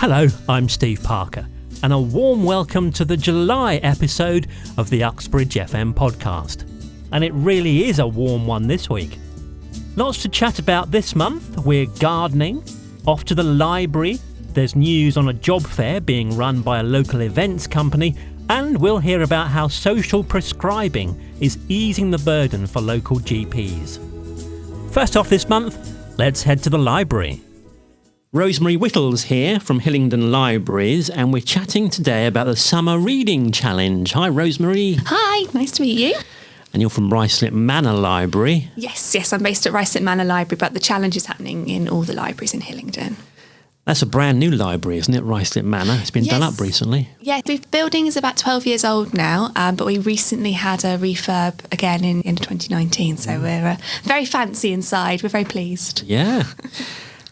Hello, I'm Steve Parker, and a warm welcome to the July episode of the Uxbridge FM podcast. And it really is a warm one this week. Lots to chat about this month. We're gardening, off to the library, there's news on a job fair being run by a local events company, and we'll hear about how social prescribing is easing the burden for local GPs. First off this month, let's head to the library. Rosemary Whittle's here from Hillingdon Libraries, and we're chatting today about the Summer Reading Challenge. Hi, Rosemary. Hi, nice to meet you. And you're from Ruislip Manor Library. Yes, I'm based at Ruislip Manor Library, but the challenge is happening in all the libraries in Hillingdon. That's a brand new library, isn't it, Ruislip Manor? It's been done up recently. Yeah, the building is about 12 years old now, but we recently had a refurb again in 2019, so we're very fancy inside. We're very pleased. Yeah.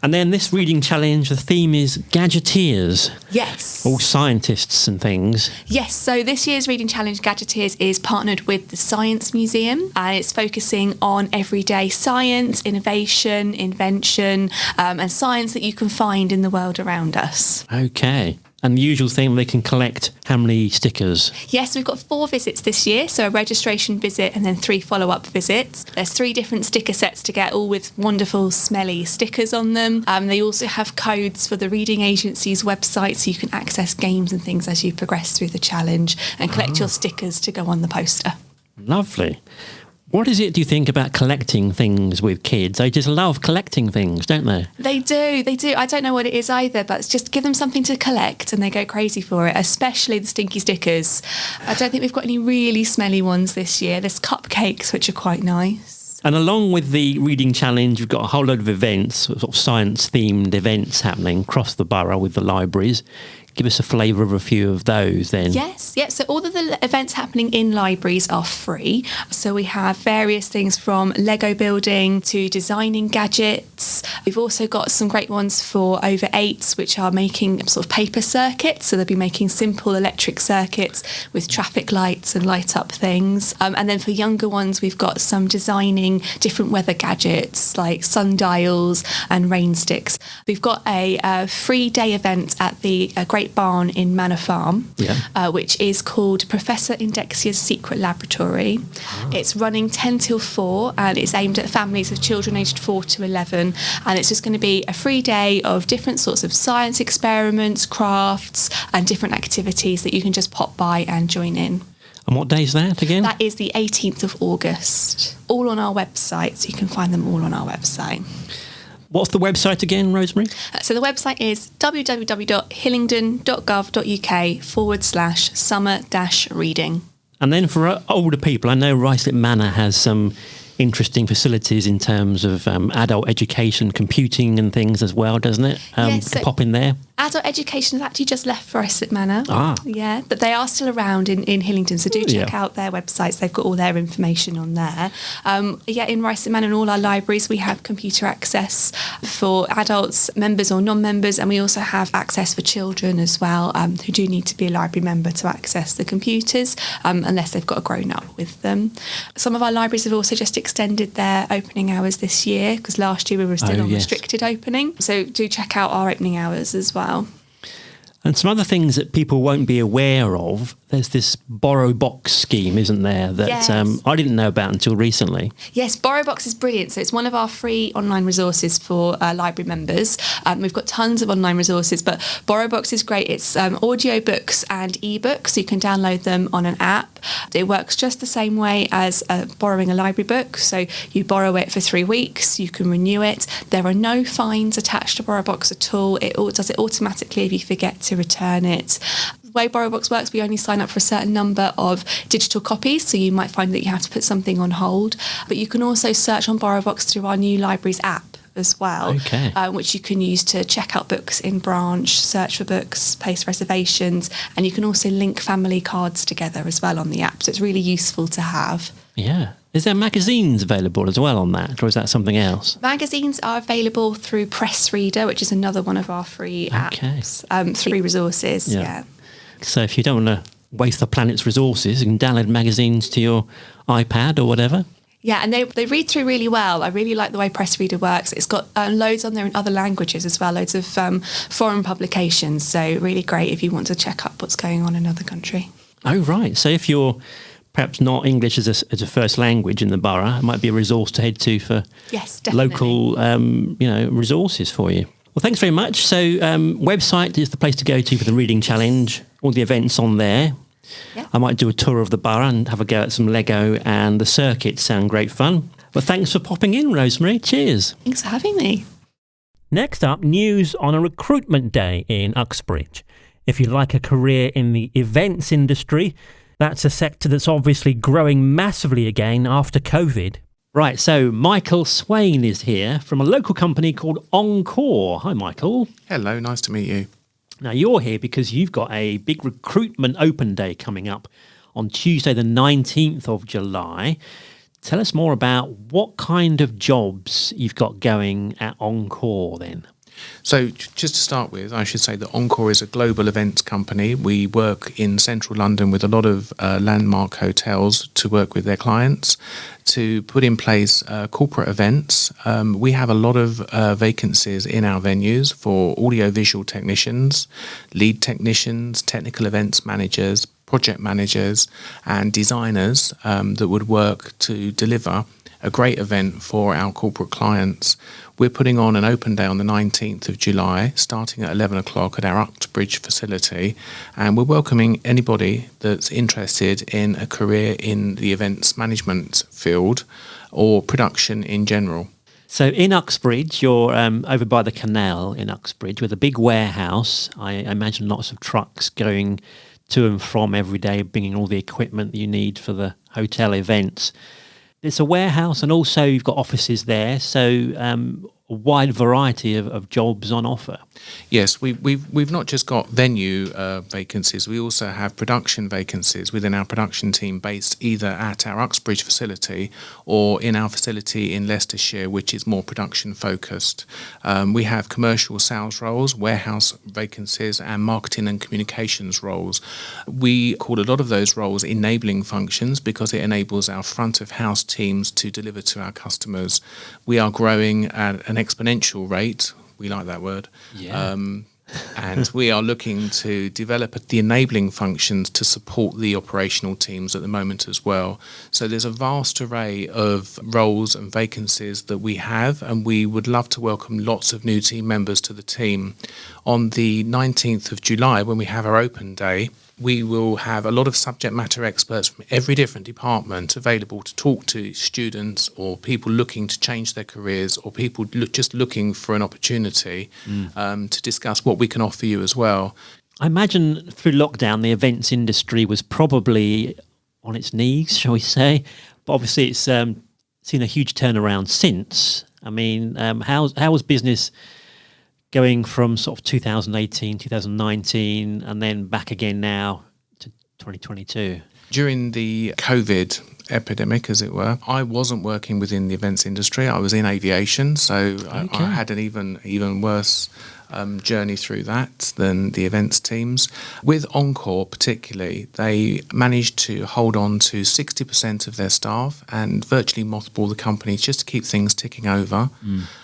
And then this reading challenge, the theme is gadgeteers. Yes. All scientists and things. Yes, so this year's reading challenge, Gadgeteers, is partnered with the Science Museum, and it's focusing on everyday science, innovation, invention, and science that you can find in the world around us. Okay. And the usual thing, they can collect how many stickers? Yes, we've got 4 visits this year, so a registration visit and then 3 follow-up visits. There's 3 different sticker sets to get, all with wonderful smelly stickers on them. They also have codes for the reading agency's website, so you can access games and things as you progress through the challenge and collect your stickers to go on the poster. Lovely. What is it, do you think, about collecting things with kids? They just love collecting things, don't they? They do. I don't know what it is either, but it's just give them something to collect and they go crazy for it, especially the stinky stickers. I don't think we've got any really smelly ones this year. There's cupcakes, which are quite nice. And along with the reading challenge, we've got a whole load of events, sort of science-themed events happening across the borough with the libraries. Give us a flavour of a few of those then. Yes. So all of the events happening in libraries are free. So we have various things from Lego building to designing gadgets. We've also got some great ones for over 8s, which are making sort of paper circuits. So they'll be making simple electric circuits with traffic lights and light up things. And then for younger ones, we've got some designing different weather gadgets like sundials and rain sticks. We've got a 3-day event at the Great Barn in Manor Farm, which is called Professor Indexia's Secret Laboratory. It's running 10 till 4 and it's aimed at families of children aged 4 to 11, and it's just going to be a free day of different sorts of science experiments, crafts and different activities that you can just pop by and join in. And what day is that again? That is the 18th of August. All on our website, so you can find them all on our website. What's the website again, Rosemary? So the website is www.hillingdon.gov.uk/summer-reading. And then for older people, I know Ruislip Manor has some interesting facilities in terms of adult education, computing and things as well, doesn't it? So pop in there. Adult education has actually just left Ruislip Manor. Yeah, but they are still around in Hillingdon, so do check out their websites. They've got all their information on there. In Ruislip Manor and all our libraries, we have computer access for adults, members or non-members, and we also have access for children as well, who do need to be a library member to access the computers, unless they've got a grown-up with them. Some of our libraries have also just extended their opening hours this year, because last year we were still on restricted opening. So do check out our opening hours as well. And some other things that people won't be aware of, there's this Borrow Box scheme, isn't there, that I didn't know about until recently. Yes, Borrow Box is brilliant. So it's one of our free online resources for library members. We've got tons of online resources, but Borrow Box is great. It's audio books and ebooks, so you can download them on an app. It works just the same way as borrowing a library book. So you borrow it for 3 weeks, you can renew it. There are no fines attached to Borrow Box at all. It does it automatically if you forget to return it. The way Borrow Box works, we only sign up for a certain number of digital copies, so you might find that you have to put something on hold. But you can also search on Borrow Box through our new libraries app as well, which you can use to check out books in branch, search for books, place reservations, and you can also link family cards together as well on the app, so it's really useful to have. Yeah. Is there magazines available as well on that, or is that something else? Magazines are available through Press Reader, which is another one of our free apps, free resources, So if you don't want to waste the planet's resources, you can download magazines to your iPad or whatever. Yeah, and they read through really well. I really like the way Press Reader works. It's got loads on there in other languages as well, loads of foreign publications. So really great if you want to check up what's going on in another country. Oh, right. So if you're perhaps not English as a first language in the borough, it might be a resource to head to for local resources for you. Well, thanks very much. So website is the place to go to for the reading challenge, all the events on there. Yeah. I might do a tour of the borough and have a go at some Lego, and the circuits sound great fun. Well, thanks for popping in, Rosemary. Cheers. Thanks for having me. Next up, news on a recruitment day in Uxbridge. If you'd like a career in the events industry, that's a sector that's obviously growing massively again after COVID. Right, so Michael Swain is here from a local company called Encore. Hi, Michael. Hello, nice to meet you. Now, you're here because you've got a big recruitment open day coming up on Tuesday, the 19th of July. Tell us more about what kind of jobs you've got going at Encore then. So just to start with, I should say that Encore is a global events company. We work in central London with a lot of landmark hotels to work with their clients to put in place corporate events. We have a lot of vacancies in our venues for audiovisual technicians, lead technicians, technical events managers, project managers and designers that would work to deliver a great event for our corporate clients. We're putting on an open day on the 19th of July, starting at 11 o'clock at our Uxbridge facility, and we're welcoming anybody that's interested in a career in the events management field or production in general. So in Uxbridge, you're over by the canal in Uxbridge with a big warehouse. I imagine lots of trucks going to and from every day, bringing all the equipment that you need for the hotel events. It's a warehouse, and also you've got offices there, so a wide variety of jobs on offer. Yes, we've not just got venue vacancies, we also have production vacancies within our production team based either at our Uxbridge facility or in our facility in Leicestershire, which is more production focused. We have commercial sales roles, warehouse vacancies and marketing and communications roles. We call a lot of those roles enabling functions because it enables our front of house teams to deliver to our customers. We are growing at an exponential rate. We like that word. Yeah. And we are looking to develop the enabling functions to support the operational teams at the moment as well. So there's a vast array of roles and vacancies that we have, and we would love to welcome lots of new team members to the team. On the 19th of July, when we have our open day, we will have a lot of subject matter experts from every different department available to talk to students or people looking to change their careers or people just looking for an opportunity to discuss what we can offer you as well. I imagine through lockdown, the events industry was probably on its knees, shall we say, but obviously it's seen a huge turnaround since. I mean, how was business going from sort of 2018, 2019, and then back again now to 2022? During the COVID epidemic, as it were, I wasn't working within the events industry. I was in aviation, so I had an even worse journey through that than the events teams. With Encore particularly, they managed to hold on to 60% of their staff and virtually mothball the company just to keep things ticking over.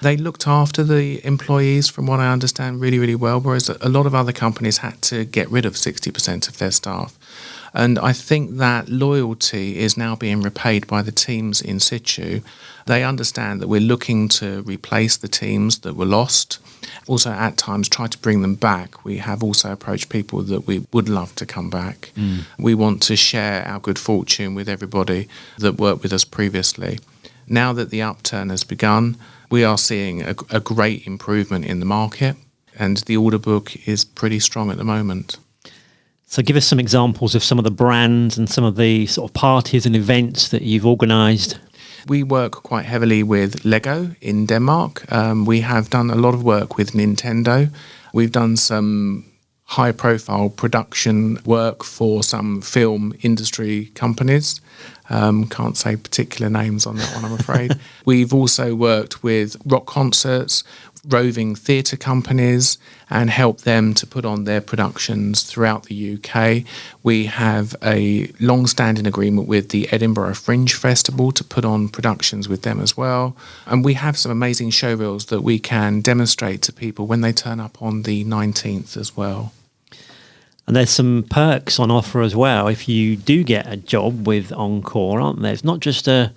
They looked after the employees, from what I understand, really, really well, whereas a lot of other companies had to get rid of 60% of their staff. And I think that loyalty is now being repaid by the teams in situ. They understand that we're looking to replace the teams that were lost. Also, at times, try to bring them back. We have also approached people that we would love to come back. We want to share our good fortune with everybody that worked with us previously. Now that the upturn has begun, we are seeing a great improvement in the market, and the order book is pretty strong at the moment. So give us some examples of some of the brands and some of the sort of parties and events that you've organised. We work quite heavily with Lego in Denmark. We have done a lot of work with Nintendo. We've done some high-profile production work for some film industry companies. Can't say particular names on that one, I'm afraid. We've also worked with rock concerts. roving theatre companies and help them to put on their productions throughout the UK. We have a long-standing agreement with the Edinburgh Fringe Festival to put on productions with them as well. And we have some amazing show reels that we can demonstrate to people when they turn up on the 19th as well. And there's some perks on offer as well if you do get a job with Encore, aren't there? It's not just a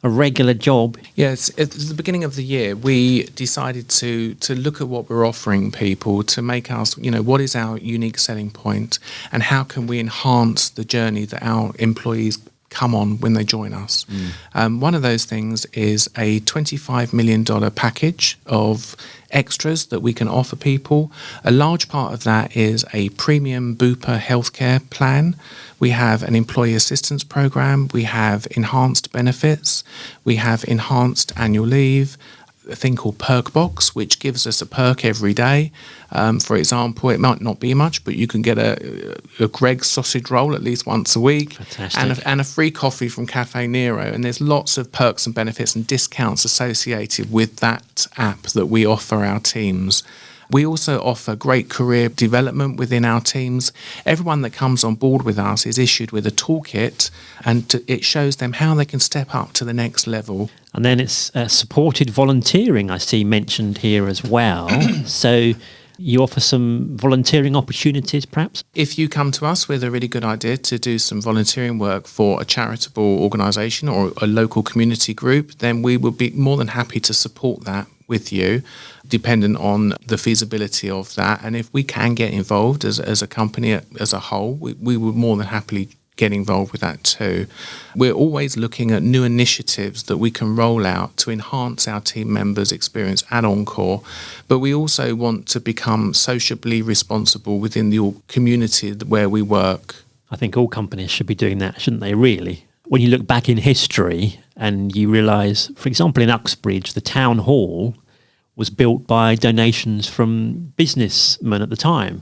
regular job. Yes, at the beginning of the year, we decided to look at what we're offering people to make us, what is our unique selling point and how can we enhance the journey that our employees come on when they join us. One of those things is a $25 million package of extras that we can offer people. A large part of that is a premium Bupa healthcare plan. We have an employee assistance program. We have enhanced benefits. We have enhanced annual leave, a thing called Perk Box, which gives us a perk every day. For example, it might not be much, but you can get a Greg's sausage roll at least once a week. Fantastic. And a free coffee from Cafe Nero. And there's lots of perks and benefits and discounts associated with that app that we offer our teams. We also offer great career development within our teams. Everyone that comes on board with us is issued with a toolkit, and it shows them how they can step up to the next level. And then it's supported volunteering, I see mentioned here as well. So you offer some volunteering opportunities, perhaps? If you come to us with a really good idea to do some volunteering work for a charitable organisation or a local community group, then we would be more than happy to support that with you, dependent on the feasibility of that. And if we can get involved as a company as a whole, we would more than happily get involved with that too. We're always looking at new initiatives that we can roll out to enhance our team members' experience at Encore, but we also want to become sociably responsible within the community where we work. I think all companies should be doing that, shouldn't they, really? When you look back in history and you realise, for example, in Uxbridge, the town hall was built by donations from businessmen at the time.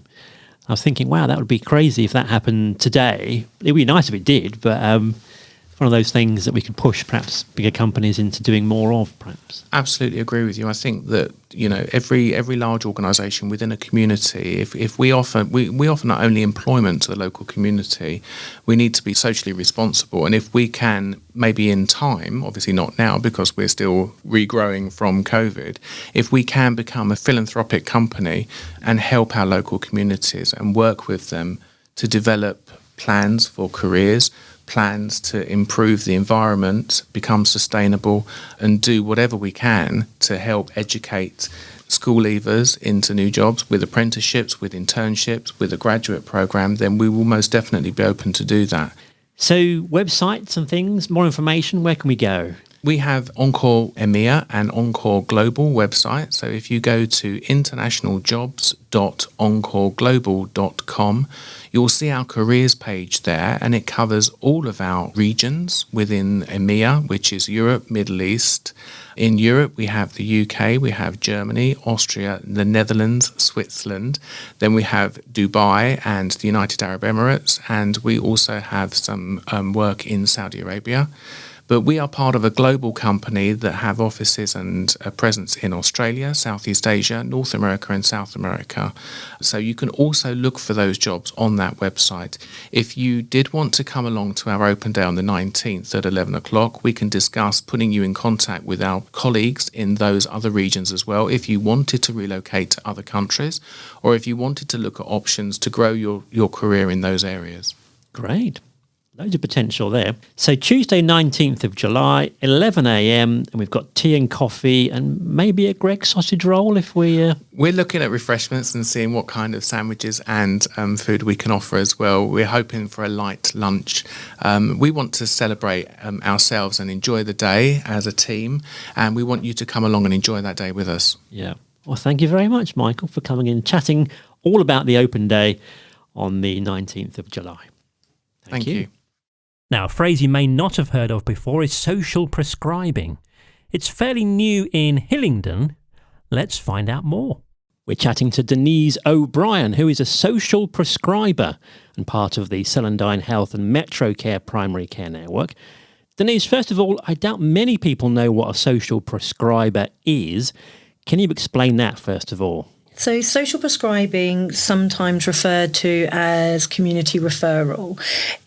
I was thinking, wow, that would be crazy if that happened today. It would be nice if it did, but it's one of those things that we could push perhaps bigger companies into doing more of, perhaps. Absolutely agree with you. I think that, every large organisation within a community, if we offer not only employment to the local community, we need to be socially responsible. And if we can, maybe in time, obviously not now because we're still regrowing from COVID, if we can become a philanthropic company and help our local communities and work with them to develop plans for careers, plans to improve the environment, become sustainable, and do whatever we can to help educate school leavers into new jobs with apprenticeships, with internships, with a graduate program, then we will most definitely be open to do that. So websites and things, more information, where can we go? We have Encore EMEA and Encore Global website. So if you go to internationaljobs.encoreglobal.com, you'll see our careers page there, and it covers all of our regions within EMEA, which is Europe, Middle East. In Europe, we have the UK, we have Germany, Austria, the Netherlands, Switzerland. Then we have Dubai and the United Arab Emirates, and we also have some work in Saudi Arabia. But we are part of a global company that have offices and a presence in Australia, Southeast Asia, North America and South America. So you can also look for those jobs on that website. If you did want to come along to our open day on the 19th at 11 o'clock, we can discuss putting you in contact with our colleagues in those other regions as well. If you wanted to relocate to other countries or if you wanted to look at options to grow your career in those areas. Great. Loads of potential there. So Tuesday 19th of July, 11 a.m, and we've got tea and coffee and maybe a Greg's sausage roll if we... We're looking at refreshments and seeing what kind of sandwiches and food we can offer as well. We're hoping for a light lunch. We want to celebrate ourselves and enjoy the day as a team, and we want you to come along and enjoy that day with us. Yeah. Well, thank you very much, Michael, for coming in, chatting all about the open day on the 19th of July. Thank you. Now, a phrase you may not have heard of before is social prescribing. It's fairly new in Hillingdon. Let's find out more. We're chatting to Denise O'Brien, who is a social prescriber and part of the Celandine Health and Metro Care Primary Care Network. Denise, first of all, I doubt many people know what a social prescriber is. Can you explain that first of all? So social prescribing, sometimes referred to as community referral,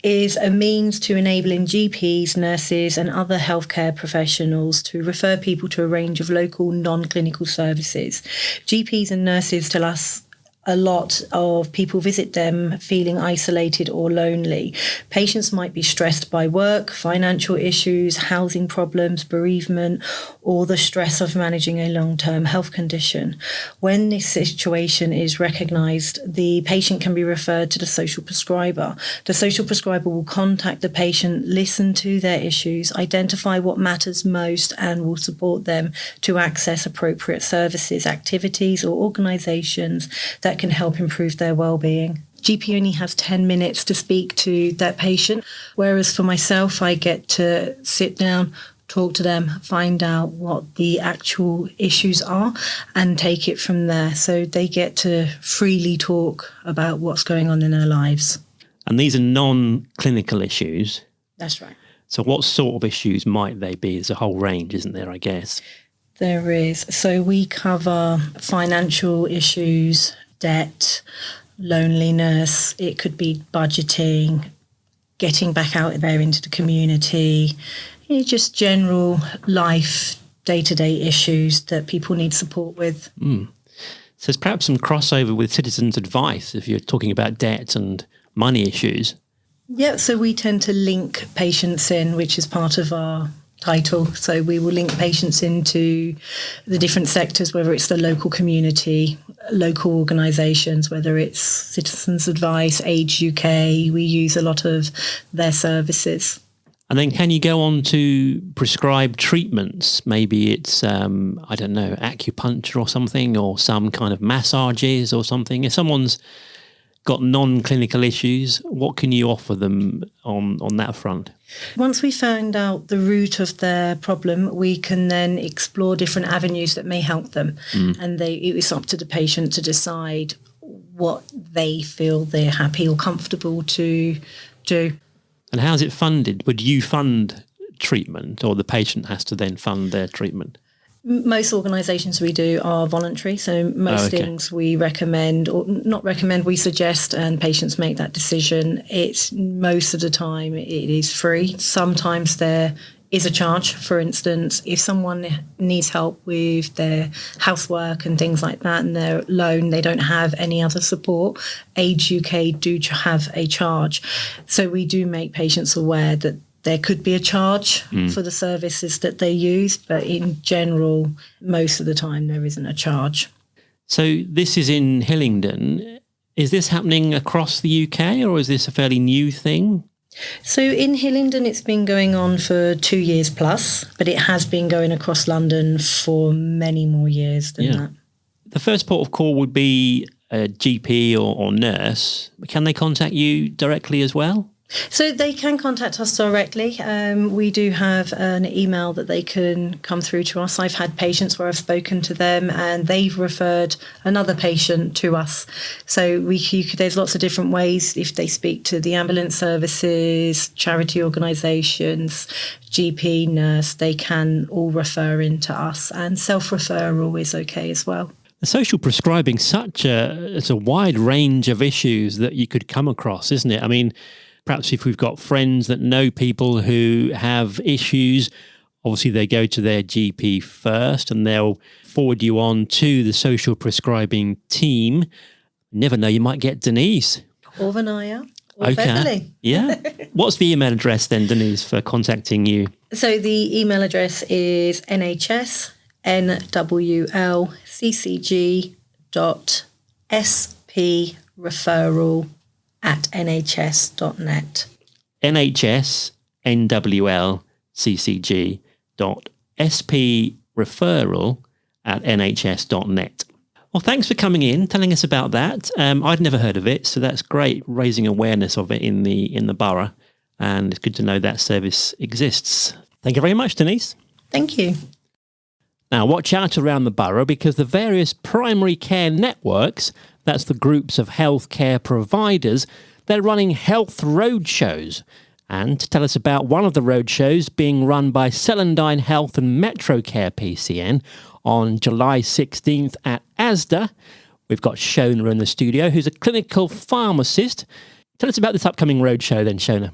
is a means to enabling GPs, nurses and other healthcare professionals to refer people to a range of local non-clinical services. GPs and nurses tell us a lot of people visit them feeling isolated or lonely. Patients might be stressed by work, financial issues, housing problems, bereavement, or the stress of managing a long-term health condition. When this situation is recognised, the patient can be referred to the social prescriber. The social prescriber will contact the patient, listen to their issues, identify what matters most, and will support them to access appropriate services, activities, or organisations that can help improve their well-being. GP only has 10 minutes to speak to that patient, whereas for myself, I get to sit down, talk to them, find out what the actual issues are and take it from there. So they get to freely talk about what's going on in their lives. And these are non-clinical issues. That's right. So what sort of issues might they be? There's a whole range, isn't there, I guess? There is. So we cover financial issues, debt, loneliness. It could be budgeting, getting back out there into the community, just general life, day-to-day issues that people need support with. So there's perhaps some crossover with citizens' advice if you're talking about debt and money issues. Yeah, so we tend to link patients in, which is part of our title. So we will link patients into the different sectors, whether it's the local community, local organisations, whether it's Citizens Advice, Age UK. We use a lot of their services. And then can you go on to prescribe treatments? Maybe it's, I don't know, acupuncture or something, or some kind of massages or something. If someone's got non-clinical issues, what can you offer them on that front? Once we find out the root of their problem, we can then explore different avenues that may help them. And it's up to the patient to decide what they feel they're happy or comfortable to do. And how's it funded? Would you fund treatment, or the patient has to then fund their treatment? Most organisations we do are voluntary, so most things we recommend, or not recommend, we suggest, and patients make that decision. It's most of the time it is free. Sometimes there is a charge. For instance, if someone needs help with their housework and things like that, and they're alone, they don't have any other support, Age UK do have a charge. So we do make patients aware that there could be a charge for the services that they use, but in general, most of the time there isn't a charge. So this is in Hillingdon. Is this happening across the UK, or is this a fairly new thing? So in Hillingdon, it's been going on for 2 years plus, but it has been going across London for many more years than that. The first port of call would be a GP or nurse. Can they contact you directly as well? So they can contact us directly. We do have an email that they can come through to us. I've had patients where I've spoken to them and they've referred another patient to us. So there's lots of different ways. If they speak to the ambulance services, charity organisations, GP, nurse, they can all refer into us, and self-referral is okay as well. The social prescribing, it's a wide range of issues that you could come across, isn't it? I mean, perhaps if we've got friends that know people who have issues, obviously they go to their GP first and they'll forward you on to the social prescribing team. You never know, you might get Denise. Or Vinaya. Or Beverly. Yeah. What's the email address then, Denise, for contacting you? So the email address is nhsnwlccg.spreferral@nhs.net. nhsnwlccg.spreferral@nhs.net. Well, thanks for coming in, telling us about that. I'd never heard of it, so that's great, raising awareness of it in the borough, and it's good to know that service exists. Thank you very much, Denise. Thank you. Now, watch out around the borough, because the various primary care networks, that's the groups of healthcare providers, they're running health roadshows. And to tell us about one of the roadshows being run by Celandine Health and Metrocare PCN on July 16th at Asda, we've got Shona in the studio, who's a clinical pharmacist. Tell us about this upcoming roadshow then, Shona.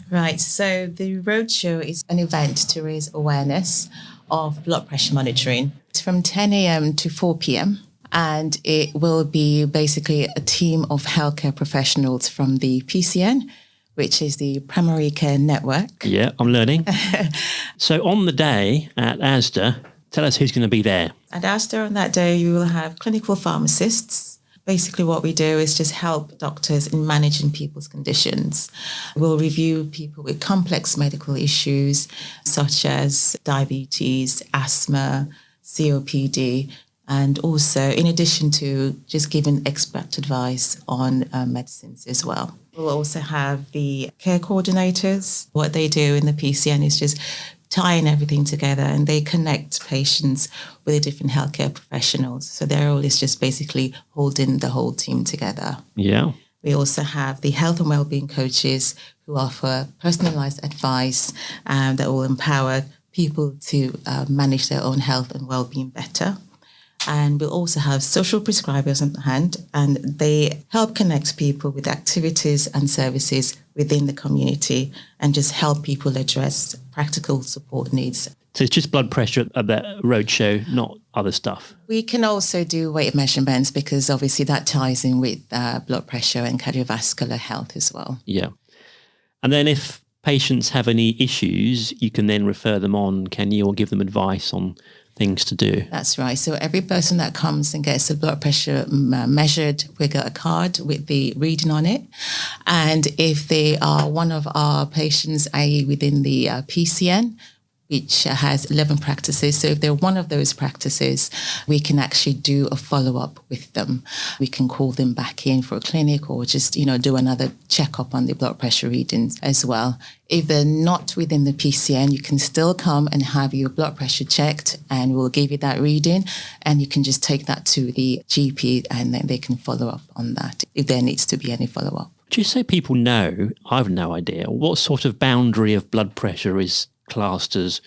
Right, so the roadshow is an event to raise awareness of blood pressure monitoring. It's from 10 a.m. to 4 p.m. and it will be basically a team of healthcare professionals from the PCN, which is the Primary Care Network. Yeah, I'm learning. So on the day at Asda, tell us who's going to be there. At Asda on that day, you will have clinical pharmacists. Basically what we do is just help doctors in managing people's conditions. We'll review people with complex medical issues such as diabetes, asthma, COPD, and also in addition to just giving expert advice on medicines as well. We'll also have the care coordinators. What they do in the PCN is just tying everything together, and they connect patients with the different healthcare professionals. So their role is just basically holding the whole team together. Yeah. We also have the health and wellbeing coaches who offer personalized advice that will empower people to manage their own health and wellbeing better. And we'll also have social prescribers on hand, and they help connect people with activities and services within the community and just help people address practical support needs. So it's just blood pressure at the roadshow, not other stuff? We can also do weight measurements because obviously that ties in with blood pressure and cardiovascular health as well. Yeah. And then if patients have any issues, you can then refer them on, can you, or give them advice on things to do? That's right. So every person that comes and gets the blood pressure measured, we get a card with the reading on it. And if they are one of our patients, i.e. within the PCN, which has 11 practices. So if they're one of those practices, we can actually do a follow-up with them. We can call them back in for a clinic or just, do another checkup on the blood pressure readings as well. If they're not within the PCN, you can still come and have your blood pressure checked and we'll give you that reading and you can just take that to the GP and then they can follow up on that if there needs to be any follow-up. Do you say people know, I've no idea, what sort of boundary of blood pressure is classed as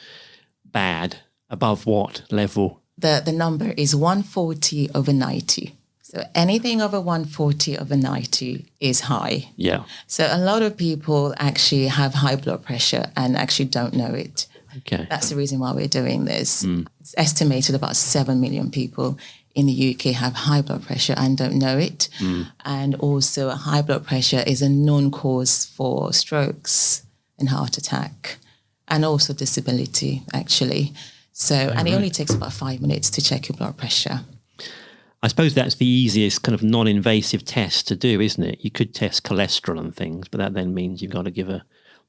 bad? Above what level? The number is 140/90. So anything over 140/90 is high. Yeah. So a lot of people actually have high blood pressure and actually don't know it. Okay. That's the reason why we're doing this. It's estimated about 7 million people in the UK have high blood pressure and don't know it. And also high blood pressure is a known cause for strokes and heart attack. And also disability, actually. So, and it only takes about 5 minutes to check your blood pressure. I suppose that's the easiest kind of non-invasive test to do, isn't it? You could test cholesterol and things, but that then means you've got to give a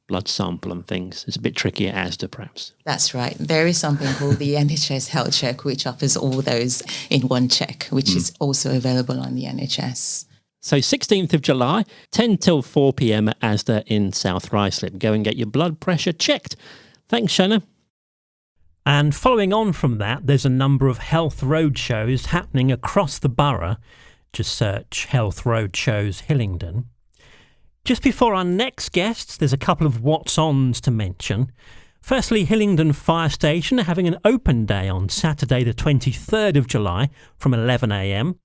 blood sample and things. It's a bit tricky at Asda, perhaps. That's right. There is something called the NHS Health Check, which offers all those in one check, which is also available on the NHS. So 16th of July, 10 till 4 p.m. at Asda in South Ruislip. Go and get your blood pressure checked. Thanks, Shona. And following on from that, there's a number of health roadshows happening across the borough. Just search Health Roadshows Hillingdon. Just before our next guests, there's a couple of what's-ons to mention. Firstly, Hillingdon Fire Station are having an open day on Saturday the 23rd of July from 11 a.m.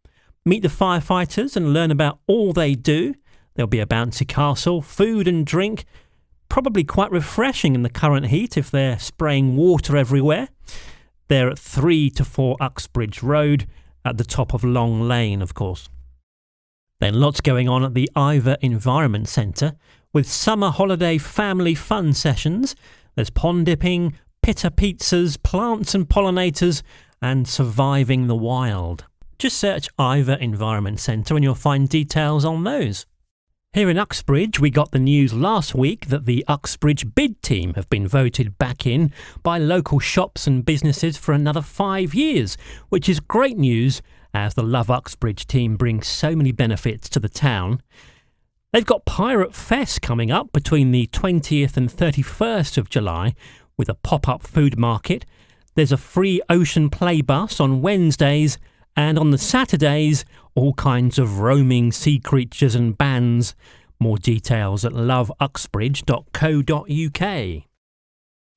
Meet the firefighters and learn about all they do. There'll be a bouncy castle, food and drink, probably quite refreshing in the current heat if they're spraying water everywhere. They're at 3 to 4 Uxbridge Road at the top of Long Lane, of course. Then lots going on at the Iver Environment Centre with summer holiday family fun sessions. There's pond dipping, pitta pizzas, plants and pollinators, and surviving the wild. Just search Iver Environment Centre and you'll find details on those. Here in Uxbridge, we got the news last week that the Uxbridge bid team have been voted back in by local shops and businesses for another 5 years, which is great news as the Love Uxbridge team brings so many benefits to the town. They've got Pirate Fest coming up between the 20th and 31st of July with a pop-up food market. There's a free ocean play bus on Wednesdays, and on the Saturdays, all kinds of roaming sea creatures and bands. More details at loveuxbridge.co.uk.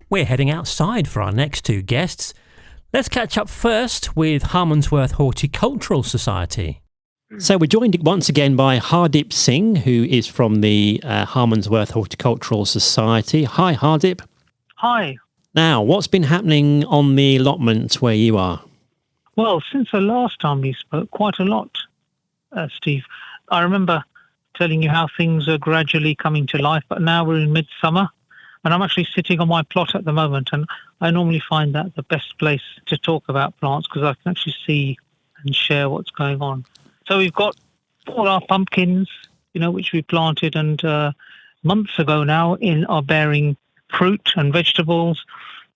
We're heading outside for our next two guests. Let's catch up first with Harmondsworth Horticultural Society. So we're joined once again by Hardip Singh, who is from the Harmondsworth Horticultural Society. Hi, Hardip. Hi. Now, what's been happening on the allotment where you are? Well, since the last time we spoke, quite a lot, Steve. I remember telling you how things are gradually coming to life, but now we're in midsummer, and I'm actually sitting on my plot at the moment, and I normally find that the best place to talk about plants because I can actually see and share what's going on. So we've got all our pumpkins, which we planted and months ago now are bearing fruit and vegetables.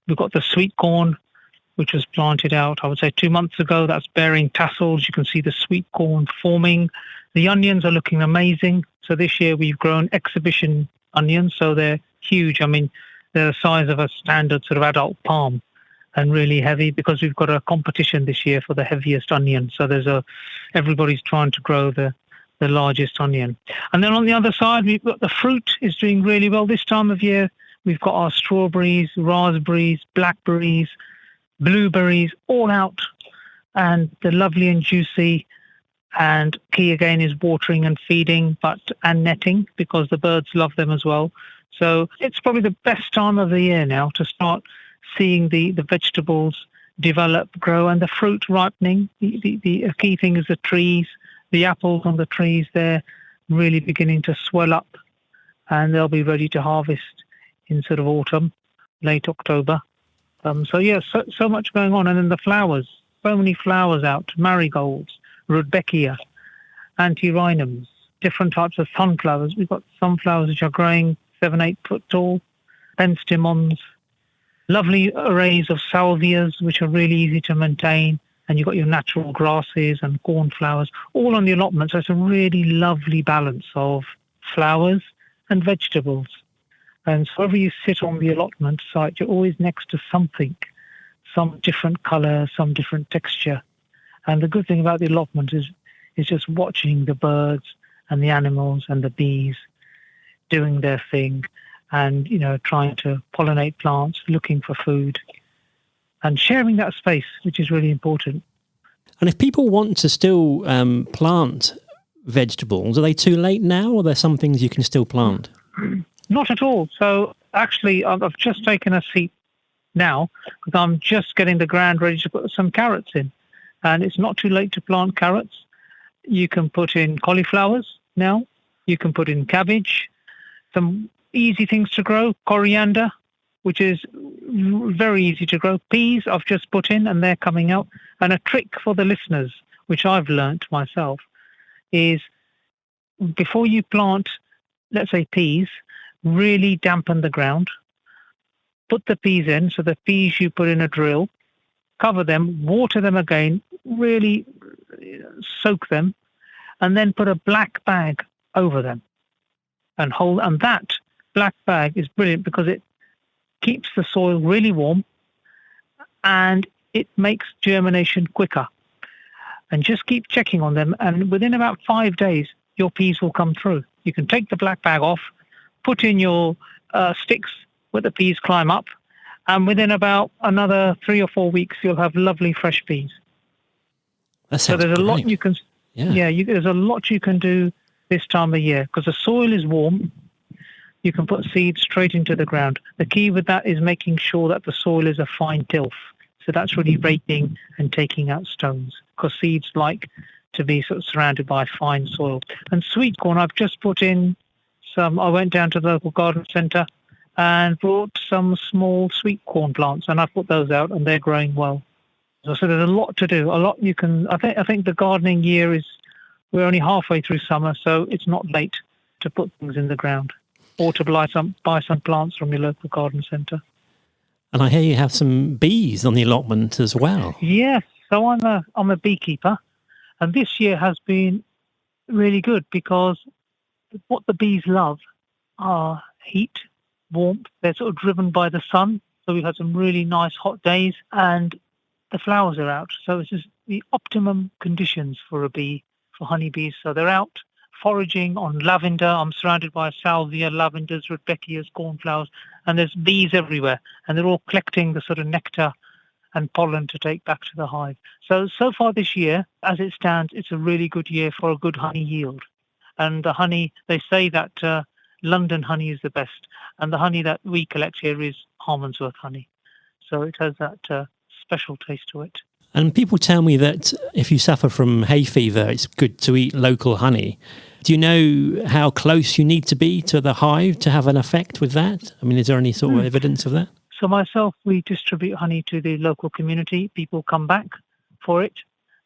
We've got the sweet corn, which was planted out, I would say 2 months ago. That's bearing tassels. You can see the sweet corn forming. The onions are looking amazing. So this year we've grown exhibition onions. So they're huge. I mean, they're the size of a standard sort of adult palm and really heavy because we've got a competition this year for the heaviest onion. So everybody's trying to grow the largest onion. And then on the other side, we've got the fruit is doing really well this time of year. We've got our strawberries, raspberries, blackberries, blueberries all out, and they're lovely and juicy. And key again is watering and feeding, and netting because the birds love them as well. So it's probably the best time of the year now to start seeing the vegetables develop, grow, and the fruit ripening. The key thing is the trees, the apples on the trees. They're really beginning to swell up, and they'll be ready to harvest in sort of autumn, late October. So much going on. And then the flowers, so many flowers out, marigolds, rudbeckia, antirrhinums, different types of sunflowers. We've got sunflowers which are growing 7-8 foot tall, penstemons, lovely arrays of salvias which are really easy to maintain. And you've got your natural grasses and cornflowers all on the allotment. So it's a really lovely balance of flowers and vegetables. And so wherever you sit on the allotment site, you're always next to something, some different colour, some different texture. And the good thing about the allotment is just watching the birds and the animals and the bees doing their thing and, trying to pollinate plants, looking for food and sharing that space, which is really important. And if people want to still plant vegetables, are they too late now or are there some things you can still plant? Not at all. So actually, I've just taken a seat now because I'm just getting the ground ready to put some carrots in. And it's not too late to plant carrots. You can put in cauliflowers now. You can put in cabbage. Some easy things to grow. Coriander, which is very easy to grow. Peas I've just put in and they're coming out. And a trick for the listeners, which I've learnt myself, is before you plant, let's say peas, really dampen the ground. Put the peas in. So the peas you put in a drill, cover them, water them again, really soak them, and then put a black bag over them and hold. And that black bag is brilliant because it keeps the soil really warm and it makes germination quicker. And just keep checking on them. And within about 5 days, your peas will come through. You can take the black bag off, put in your sticks where the peas climb up, and within about another 3 or 4 weeks, you'll have lovely fresh peas. So there's a lot you can, there's a lot you can do this time of year because the soil is warm. You can put seeds straight into the ground. The key with that is making sure that the soil is a fine tilth. So that's really raking and taking out stones because seeds like to be sort of surrounded by fine soil. And sweet corn, I've just put in I went down to the local garden centre and brought some small sweet corn plants, and I've put those out, and they're growing well. So there's a lot to do. A lot you can. I think the gardening year we're only halfway through summer, so it's not late to put things in the ground or to buy some plants from your local garden centre. And I hear you have some bees on the allotment as well. Yes, so I'm a beekeeper, and this year has been really good because what the bees love are heat, warmth. They're sort of driven by the sun. So we've had some really nice hot days and the flowers are out. So it's just the optimum conditions for honeybees. So they're out foraging on lavender. I'm surrounded by salvia, lavenders, rudbeckias, cornflowers, and there's bees everywhere, and they're all collecting the sort of nectar and pollen to take back to the hive. So far this year, as it stands, it's a really good year for a good honey yield. And the honey, they say that London honey is the best, and the honey that we collect here is Harmondsworth honey. So it has that special taste to it. And people tell me that if you suffer from hay fever, it's good to eat local honey. Do you know how close you need to be to the hive to have an effect with that? I mean, is there any sort of evidence of that? So myself, we distribute honey to the local community. People come back for it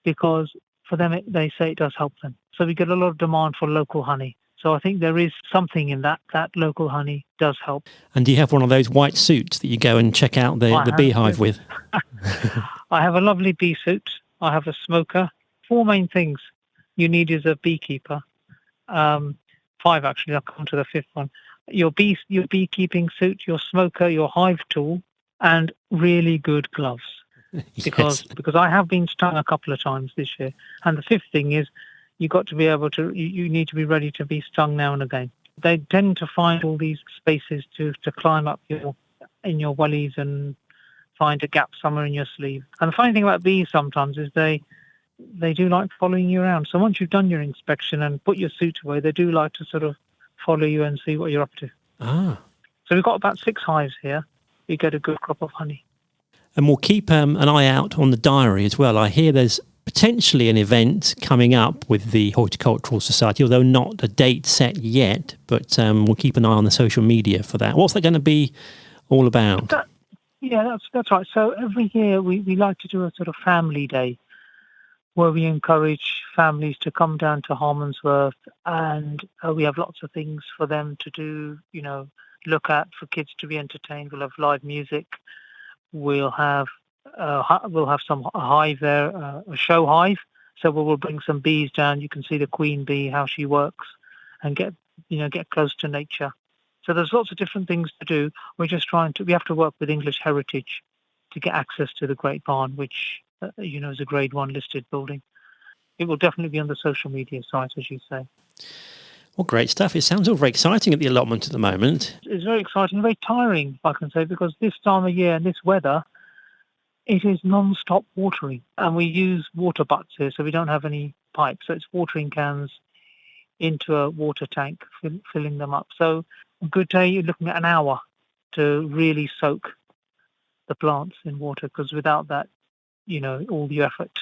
because for them, they say it does help them. So we get a lot of demand for local honey. So I think there is something in that local honey does help. And do you have one of those white suits that you go and check out the beehive with? I have a lovely bee suit. I have a smoker. 4 main things you need is a beekeeper. 5 actually, I'll come to the 5th one. Your beekeeping suit, your smoker, your hive tool, and really good gloves. Because I have been stung a couple of times this year. And the 5th thing is you need to be ready to be stung now and again. They tend to find all these spaces to climb up in your wellies and find a gap somewhere in your sleeve. And the funny thing about bees sometimes is they do like following you around. So once you've done your inspection and put your suit away, they do like to sort of follow you and see what you're up to. So we've got about 6 hives here. You get a good crop of honey. And we'll keep an eye out on the diary as well. I hear there's potentially an event coming up with the Horticultural Society, although not a date set yet, but we'll keep an eye on the social media for that. What's that going to be all about? That's right. So every year we like to do a sort of family day where we encourage families to come down to Harmondsworth, and we have lots of things for them to do, look at, for kids to be entertained. We'll have live music. We'll have some hive there, a show hive. So we'll bring some bees down. You can see the queen bee, how she works, and get close to nature. So there's lots of different things to do. We're just we have to work with English Heritage to get access to the Great Barn, which, is a Grade 1 listed building. It will definitely be on the social media site, as you say. Well, great stuff. It sounds all very exciting at the allotment at the moment. It's very exciting, very tiring, I can say, because this time of year and this weather, it is non-stop watering. And we use water butts here, so we don't have any pipes. So it's watering cans into a water tank, filling them up. So a good day, you're looking at an hour to really soak the plants in water, because without that, all the effort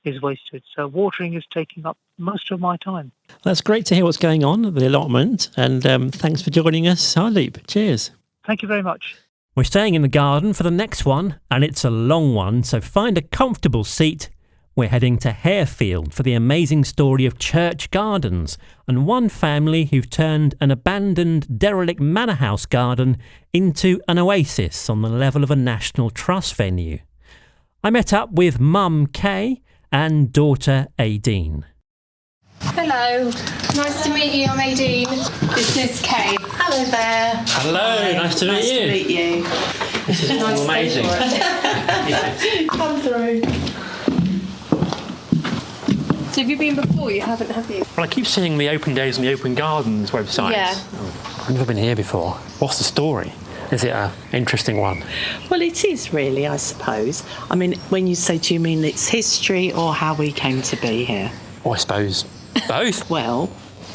is wasted. So watering is taking up most of my time. That's great to hear what's going on at the allotment, and thanks for joining us, Hardip. Cheers. Thank you very much. We're staying in the garden for the next one, and it's a long one, so find a comfortable seat. We're heading to Harefield for the amazing story of church gardens and one family who've turned an abandoned, derelict manor house garden into an oasis on the level of a National Trust venue. I met up with Mum Kay and daughter Aideen. Hello, nice to meet you. I'm Aideen. This is Kay. Hello there. Hello, nice to meet you. Nice to meet you. This is all amazing. Come through. So have you been before? You haven't, have you? Well, I keep seeing the Open Days and the Open Gardens websites. Yeah. I've never been here before. What's the story? Is it an interesting one? Well, it is really, I suppose. I mean, when you say, do you mean its history or how we came to be here? Oh, I suppose both. Well,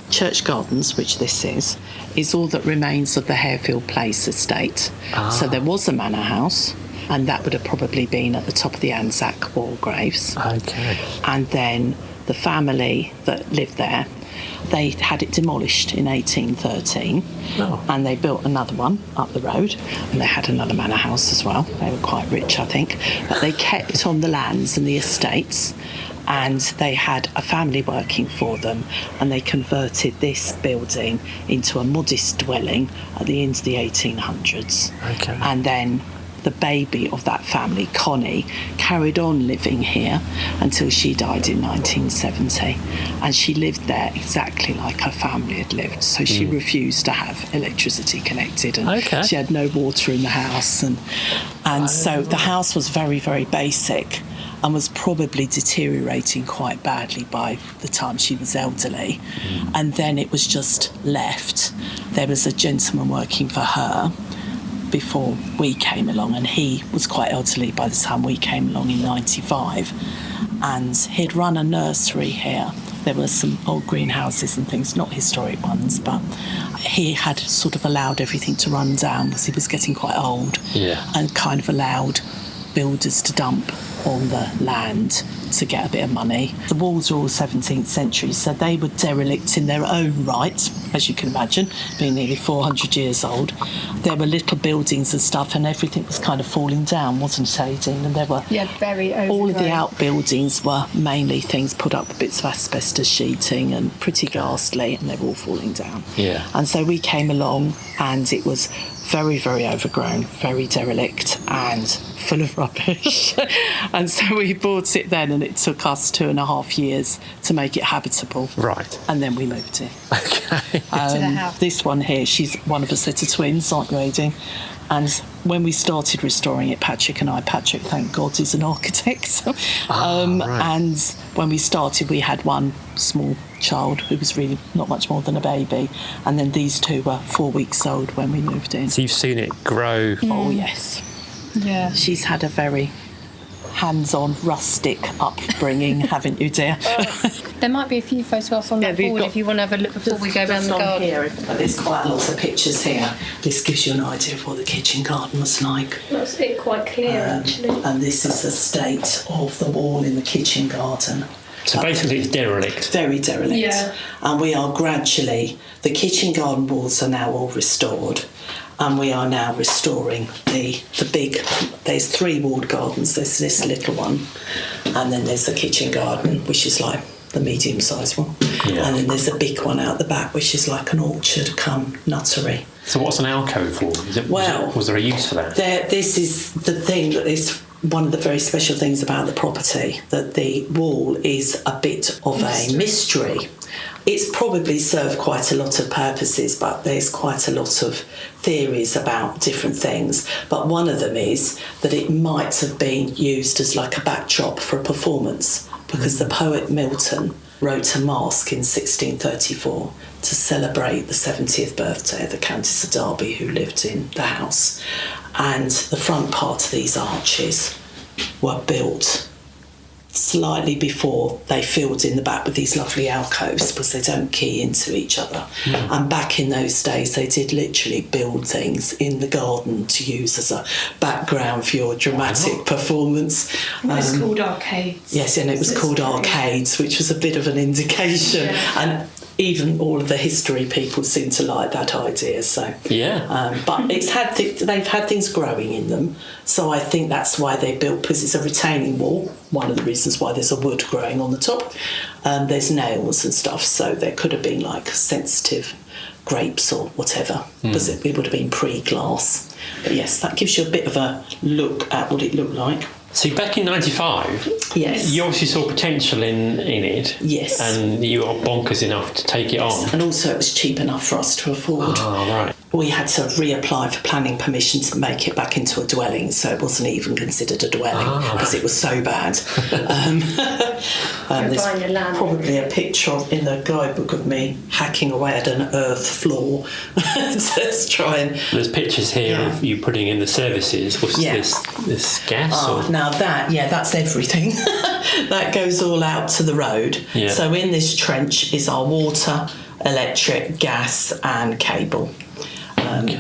Church Gardens, which this is all that remains of the Harefield Place estate. So there was a manor house, and that would have probably been at the top of the Anzac wall graves. Okay. And then the family that lived there, they had it demolished in 1813, and they built another one up the road, and they had another manor house as well. They were quite rich, I think, but they kept on the lands and the estates, and they had a family working for them, and they converted this building into a modest dwelling at the end of the 1800s. Okay. And then the baby of that family, Connie, carried on living here until she died in 1970. And she lived there exactly like her family had lived. So she refused to have electricity connected, and she had no water in the house. And so the house was very, very basic. and was probably deteriorating quite badly by the time she was elderly. And then it was just left. There was a gentleman working for her before we came along, and he was quite elderly by the time we came along in 95, and he'd run a nursery here. There were some old greenhouses and things, not historic ones, but he had sort of allowed everything to run down because he was getting quite old, and kind of allowed builders to dump on the land to get a bit of money. The walls are all 17th century, so they were derelict in their own right, as you can imagine, being nearly 400 years old. There were little buildings and stuff, and everything was kind of falling down, wasn't it, Aidan? And there were very overgrown. All of the outbuildings were mainly things put up with bits of asbestos sheeting and pretty ghastly, and they were all falling down. Yeah. And so we came along, and it was very, very overgrown, very derelict, and full of rubbish. And so we bought it then, and it took us 2.5 years to make it habitable. Right. And then we moved it. Okay. To the house. This one here, she's one of a set of twins, aren't you, Aidan? And when we started restoring it, Patrick, thank God, is an architect. Right. And when we started, we had one small child who was really not much more than a baby. And then these two were 4 weeks old when we moved in. So you've seen it grow. Oh, yes. Yeah. She's had a very hands-on, rustic upbringing, haven't you, dear? There might be a few photographs on that board if you want to have a look before we go around the garden. Here, there's quite a lot of pictures here. This gives you an idea of what the kitchen garden was like. That's it, quite clear, actually. And this is the state of the wall in the kitchen garden. So basically it's derelict. Very derelict. Yeah. And we are gradually, the kitchen garden walls are now all restored, and we are now restoring the big, there's 3 walled gardens. There's this little one, and then there's the kitchen garden, which is like the medium-sized one. Yeah. And then there's a big one out the back, which is like an orchard come nuttery. So what's an alcove for? Was there a use for that? This is the thing that is one of the very special things about the property, that the wall is a bit of a mystery. It's probably served quite a lot of purposes, but there's quite a lot of theories about different things. But one of them is that it might have been used as like a backdrop for a performance, because the poet Milton wrote a masque in 1634 to celebrate the 70th birthday of the Countess of Derby, who lived in the house. And the front part of these arches were built slightly before they filled in the back with these lovely alcoves, because they don't key into each other. And back in those days, they did literally build things in the garden to use as a background for your dramatic performance. It was called arcades. Yes, and it was called arcades, which was a bit of an indication. Yeah. And even all of the history people seem to like that idea. So but they've had things growing in them. So I think that's why they built, because it's a retaining wall. One of the reasons why there's a wood growing on the top. There's nails and stuff, so there could have been like sensitive grapes or whatever, because it would have been pre-glass. But yes, that gives you a bit of a look at what it looked like. See, back in 95, yes, you obviously saw potential in it. Yes. And you were bonkers enough to take it on. And also it was cheap enough for us to afford. Oh, right. We had to reapply for planning permission to make it back into a dwelling, so it wasn't even considered a dwelling because it was so bad. There's probably a picture in the guidebook of me hacking away at an earth floor to try and... There's pictures here of you putting in the services. What's this gas? Now that's everything. That goes all out to the road. Yeah. So in this trench is our water, electric, gas and cable.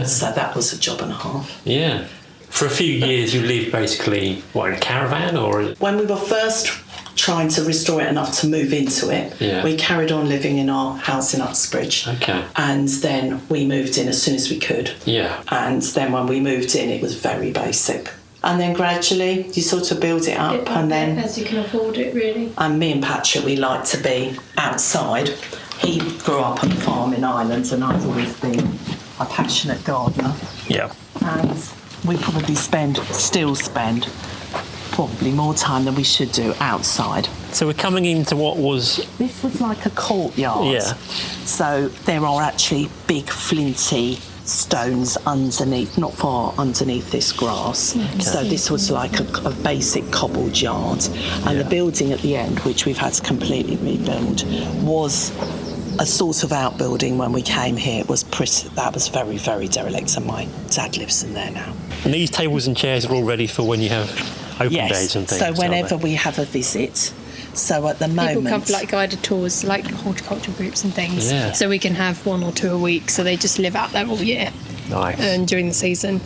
So that was a job and a half. Yeah. For a few years you lived basically, in a caravan or...? When we were first trying to restore it enough to move into it, we carried on living in our house in Uxbridge. Okay. And then we moved in as soon as we could. Yeah. And then when we moved in, it was very basic. And then gradually you sort of build it up, and then... As you can afford it, really. And me and Patrick, we like to be outside. He grew up on a farm in Ireland, and I've always been a passionate gardener. Yeah. And we probably still spend probably more time than we should do outside. So we're coming into what was... This was like a courtyard. Yeah. So there are actually big flinty stones underneath, not far underneath this grass. Okay. So this was like a basic cobbled yard. And the building at the end, which we've had to completely rebuild, was a sort of outbuilding when we came here. That was very, very derelict, and my dad lives in there now. And these tables and chairs are all ready for when you have open days and things? So whenever we have a visit. So at the moment... People come for like guided tours, like horticultural groups and things. Yeah. So we can have 1 or 2 a week, so they just live out there all year. Nice. And during the season.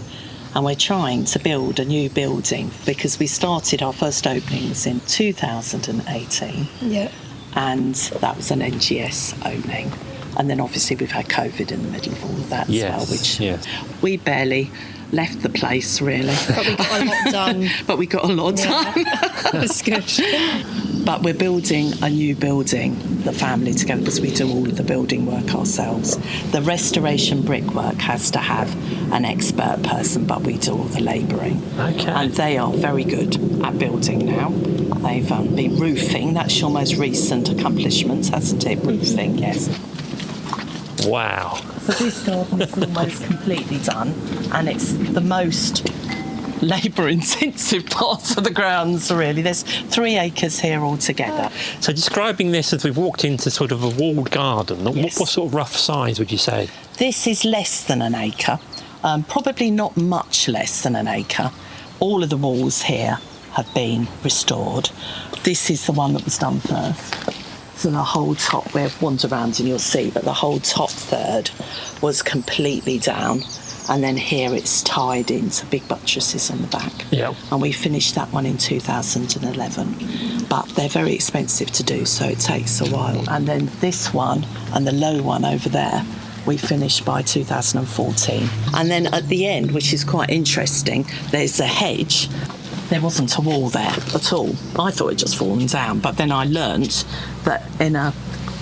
And we're trying to build a new building because we started our first openings in 2018. Yeah. And that was an NGS opening. And then obviously we've had COVID in the middle of all of that as well, which we barely left the place, really. But we got a lot done. But we got a lot done. That's good. But we're building a new building, the family together, because we do all of the building work ourselves. The restoration brickwork has to have an expert person, but we do all the labouring. Okay. And they are very good at building now. They've been roofing. That's your most recent accomplishment, hasn't it? Roofing, yes. Wow. So this garden is almost completely done, and it's the most labour-intensive part of the grounds, really. There's 3 acres here altogether. So describing this as we've walked into sort of a walled garden, what sort of rough size would you say? This is less than an acre, probably not much less than an acre. All of the walls here have been restored. This is the one that was done first. So the whole top, we'll wander around and you'll see, but the whole top third was completely down. And then here it's tied into big buttresses on the back. Yeah. And we finished that one in 2011. But they're very expensive to do, so it takes a while. And then this one and the low one over there, we finished by 2014. And then at the end, which is quite interesting, there's a hedge. There wasn't a wall there at all. I thought it just fallen down, but then I learnt that in a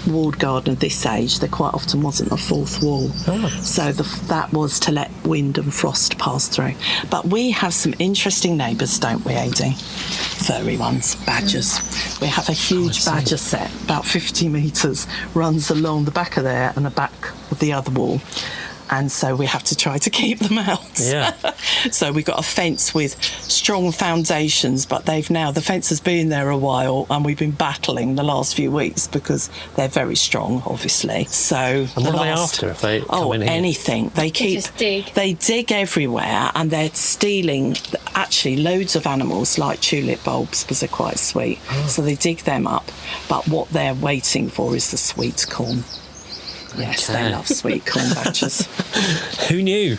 walled garden of this age, there quite often wasn't a fourth wall. Oh. So that was to let wind and frost pass through. But we have some interesting neighbours, don't we, Adi? Furry ones, badgers. We have a huge badger set, about 50 metres, runs along the back of there and the back of the other wall. And so we have to try to keep them out. Yeah. So we've got a fence with strong foundations, but the fence has been there a while, and we've been battling the last few weeks because they're very strong, obviously. So and what are they after if they come in here? Anything. They dig everywhere, and they're stealing actually loads of animals like tulip bulbs because they're quite sweet. Oh. So they dig them up, but what they're waiting for is the sweet corn. Yes, they love sweet corn badgers. Who knew?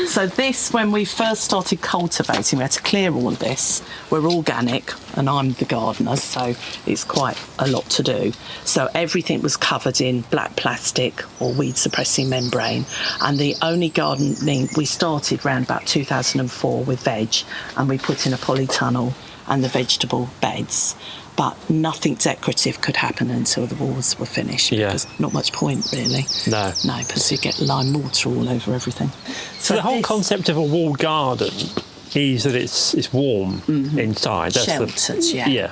So this, when we first started cultivating, we had to clear all of this. We're organic, and I'm the gardener, so it's quite a lot to do. So everything was covered in black plastic or weed-suppressing membrane. And the only gardening, we started around about 2004 with veg, and we put in a polytunnel and the vegetable beds. But nothing decorative could happen until the walls were finished. Yeah. Because not much point, really. No. No, because you get lime water all over everything. So the whole concept of a walled garden is that it's warm inside. That's sheltered, yeah.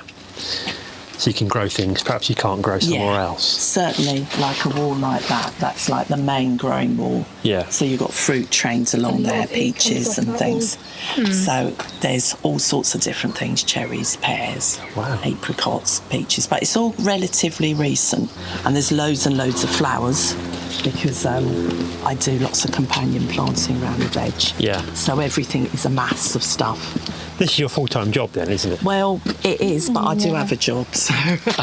So you can grow things perhaps you can't grow somewhere else. Certainly, like a wall like that, that's like the main growing wall. Yeah. So you've got fruit trains along there, peaches and things. So there's all sorts of different things, cherries, pears, apricots, peaches. But it's all relatively recent. And there's loads and loads of flowers because I do lots of companion planting around the veg. Yeah. So everything is a mass of stuff. This is your full-time job then, isn't it? Well, it is, but I do have a job, so...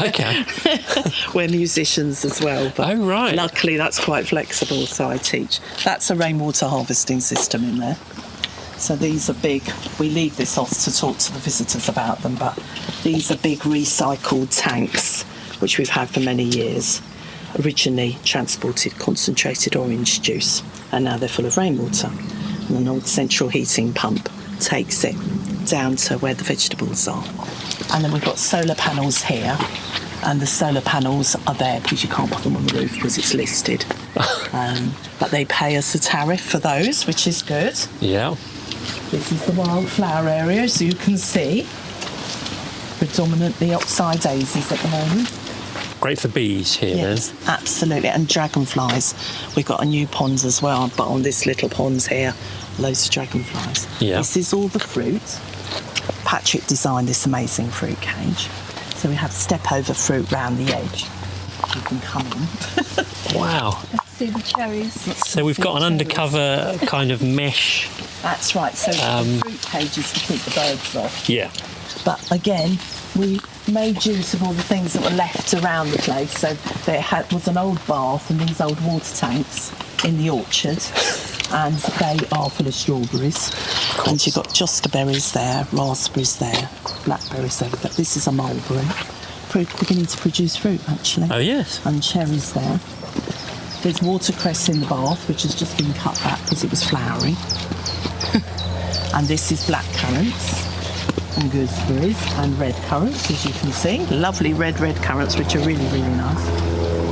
Okay. We're musicians as well, but luckily that's quite flexible, so I teach. That's a rainwater harvesting system in there. So these are big... We leave this off to talk to the visitors about them, but these are big recycled tanks, which we've had for many years. Originally transported concentrated orange juice, and now they're full of rainwater. And an old central heating pump takes it down to where the vegetables are. And then we've got solar panels here, and the solar panels are there because you can't put them on the roof because it's listed. But they pay us a tariff for those, which is good. Yeah. This is the wildflower area, as you can see. Predominantly oxeye daisies at the moment. great for bees here, yes, then? Absolutely. And dragonflies. We've got a new pond as well, but on this little pond here, loads of dragonflies. Yeah. This is all the fruit. Patrick designed this amazing fruit cage. So we have step-over fruit round the edge. You can come in. Wow. Let's see the cherries. So we've got an undercover kind of mesh. That's right. So the fruit cage is to keep the birds off. Yeah. But again, we made use of all the things that were left around the place. So there was an old bath and these old water tanks in the orchard, and they are full of strawberries. And you've got josterberries there, raspberries there, blackberries over there. This is a mulberry, beginning to produce fruit actually. Oh yes. And cherries there. There's watercress in the bath, which has just been cut back because it was flowering. And this is black currants and gooseberries and red currants, as you can see. Lovely red currants, which are really, really nice.